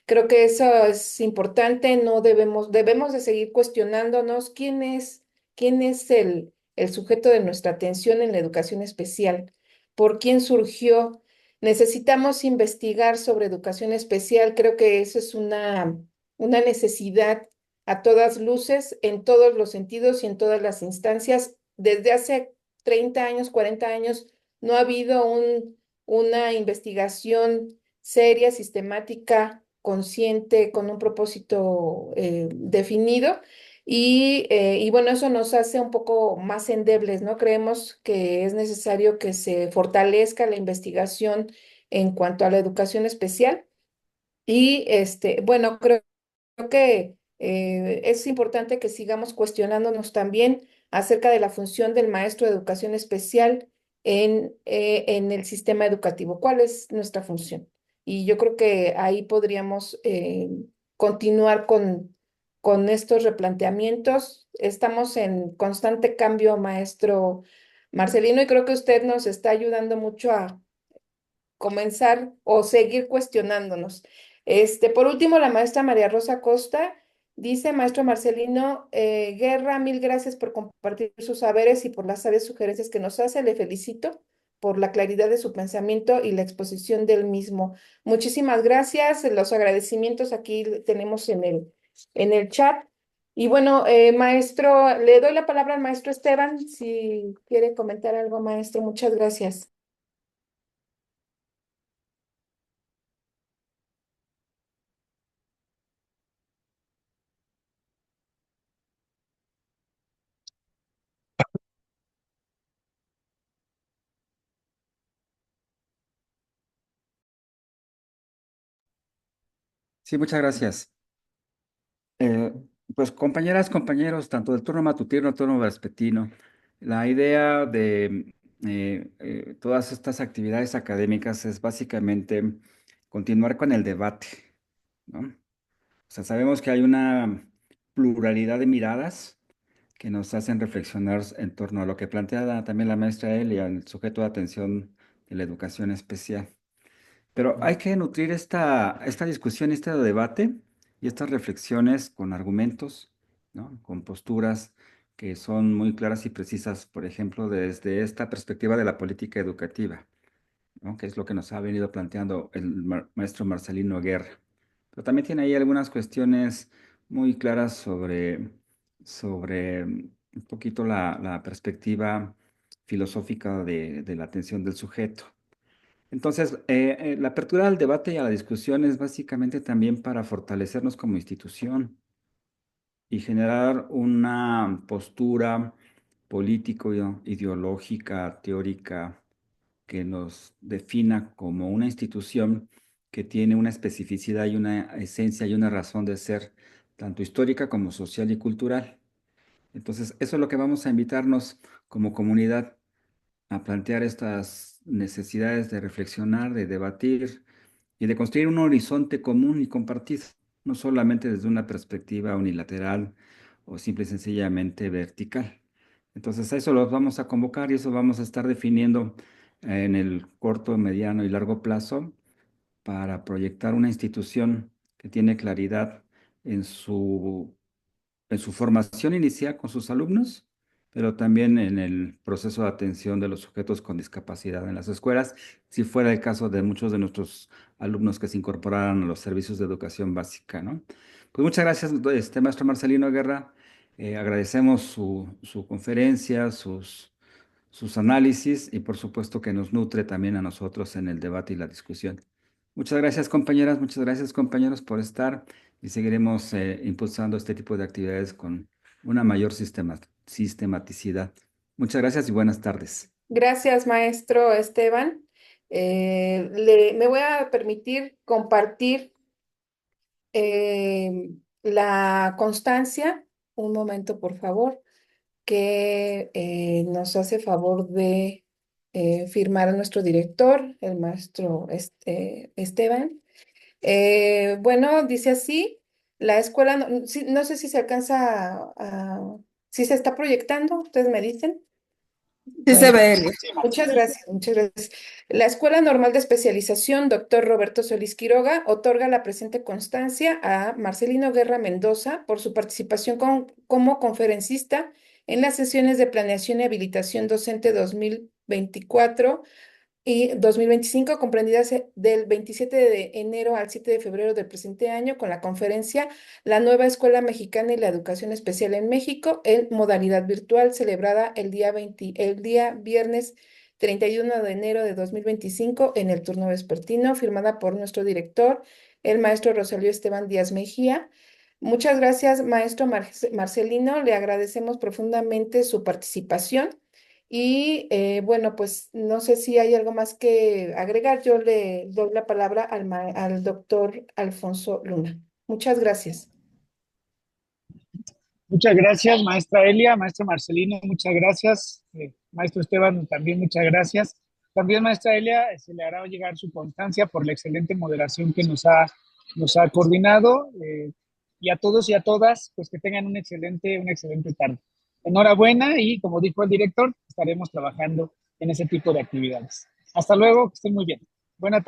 Speaker 2: Creo que eso es importante, no debemos de seguir cuestionándonos quién es el sujeto de nuestra atención en la educación especial, por quién surgió. Necesitamos investigar sobre educación especial, creo que eso es una necesidad a todas luces, en todos los sentidos y en todas las instancias. Desde hace 30 años, 40 años, no ha habido una investigación seria, sistemática, consciente, con un propósito definido. Y bueno, eso nos hace un poco más endebles, ¿no? Creemos que es necesario que se fortalezca la investigación en cuanto a la educación especial. Y bueno, creo que es importante que sigamos cuestionándonos también acerca de la función del maestro de educación especial en el sistema educativo. ¿Cuál es nuestra función? Y yo creo que ahí podríamos continuar con estos replanteamientos. Estamos en constante cambio, maestro Marcelino, y creo que usted nos está ayudando mucho a comenzar o seguir cuestionándonos. Por último, la maestra María Rosa Costa dice, maestro Marcelino Guerra, mil gracias por compartir sus saberes y por las sabias sugerencias que nos hace. Le felicito por la claridad de su pensamiento y la exposición del mismo. Muchísimas gracias. Los agradecimientos aquí tenemos en el chat. Y bueno, maestro, le doy la palabra al maestro Esteban, si quiere comentar algo, maestro. Muchas gracias.
Speaker 3: Sí, muchas gracias. Eh, pues compañeras, compañeros, tanto del turno matutino, turno vespertino, la idea de todas estas actividades académicas es básicamente continuar con el debate, ¿no? O sea, sabemos que hay una pluralidad de miradas que nos hacen reflexionar en torno a lo que plantea también la maestra Elia, el sujeto de atención de la educación especial. Pero hay que nutrir esta discusión, este debate y estas reflexiones con argumentos, ¿no? Con posturas que son muy claras y precisas, por ejemplo, desde esta perspectiva de la política educativa, ¿no? Que es lo que nos ha venido planteando el maestro Marcelino Guerra. Pero también tiene ahí algunas cuestiones muy claras sobre un poquito la perspectiva filosófica de la atención del sujeto. Entonces, la apertura al debate y a la discusión es básicamente también para fortalecernos como institución y generar una postura político-ideológica, teórica, que nos defina como una institución que tiene una especificidad y una esencia y una razón de ser, tanto histórica como social y cultural. Entonces, eso es lo que vamos a invitarnos como comunidad a plantear estas necesidades de reflexionar, de debatir y de construir un horizonte común y compartido, no solamente desde una perspectiva unilateral o simple y sencillamente vertical. Entonces a eso los vamos a convocar y eso vamos a estar definiendo en el corto, mediano y largo plazo para proyectar una institución que tiene claridad en su formación inicial con sus alumnos, pero también en el proceso de atención de los sujetos con discapacidad en las escuelas, si fuera el caso de muchos de nuestros alumnos que se incorporaran a los servicios de educación básica, ¿no? Pues muchas gracias, maestro Marcelino Guerra. Agradecemos su conferencia, sus análisis y por supuesto que nos nutre también a nosotros en el debate y la discusión. Muchas gracias, compañeras, muchas gracias, compañeros, por estar y seguiremos impulsando este tipo de actividades con una mayor sistematicidad. Muchas gracias y buenas tardes.
Speaker 2: Gracias, maestro Esteban. Me voy a permitir compartir la constancia. Un momento, por favor, que nos hace favor de firmar nuestro director, el maestro Esteban. Bueno, dice así, la escuela, no sé si se alcanza si se está proyectando, ustedes me dicen.
Speaker 4: Sí se
Speaker 2: Bueno,
Speaker 4: ve, Elia.
Speaker 2: muchas gracias, muchas gracias. La Escuela Normal de Especialización, doctor Roberto Solís Quiroga, otorga la presente constancia a Marcelino Guerra Mendoza por su participación como conferencista en las sesiones de planeación y habilitación docente 2024 y 2025, comprendidas del 27 de enero al 7 de febrero del presente año, con la conferencia La Nueva Escuela Mexicana y la Educación Especial en México, en modalidad virtual, celebrada el día viernes 31 de enero de 2025 en el turno vespertino, firmada por nuestro director, el maestro Rosalío Esteban Díaz Mejía. Muchas gracias, maestro Marcelino. Le agradecemos profundamente su participación. Y bueno, pues no sé si hay algo más que agregar. Yo le doy la palabra al doctor Alfonso Luna. Muchas gracias.
Speaker 5: Muchas gracias, maestra Elia, maestro Marcelino, muchas gracias. Maestro Esteban, también muchas gracias. También, maestra Elia, se le hará llegar su constancia por la excelente moderación que nos ha coordinado. Y a todos y a todas, pues que tengan una excelente tarde. Enhorabuena y, como dijo el director, estaremos trabajando en ese tipo de actividades. Hasta luego, que estén muy bien. Buena tarde.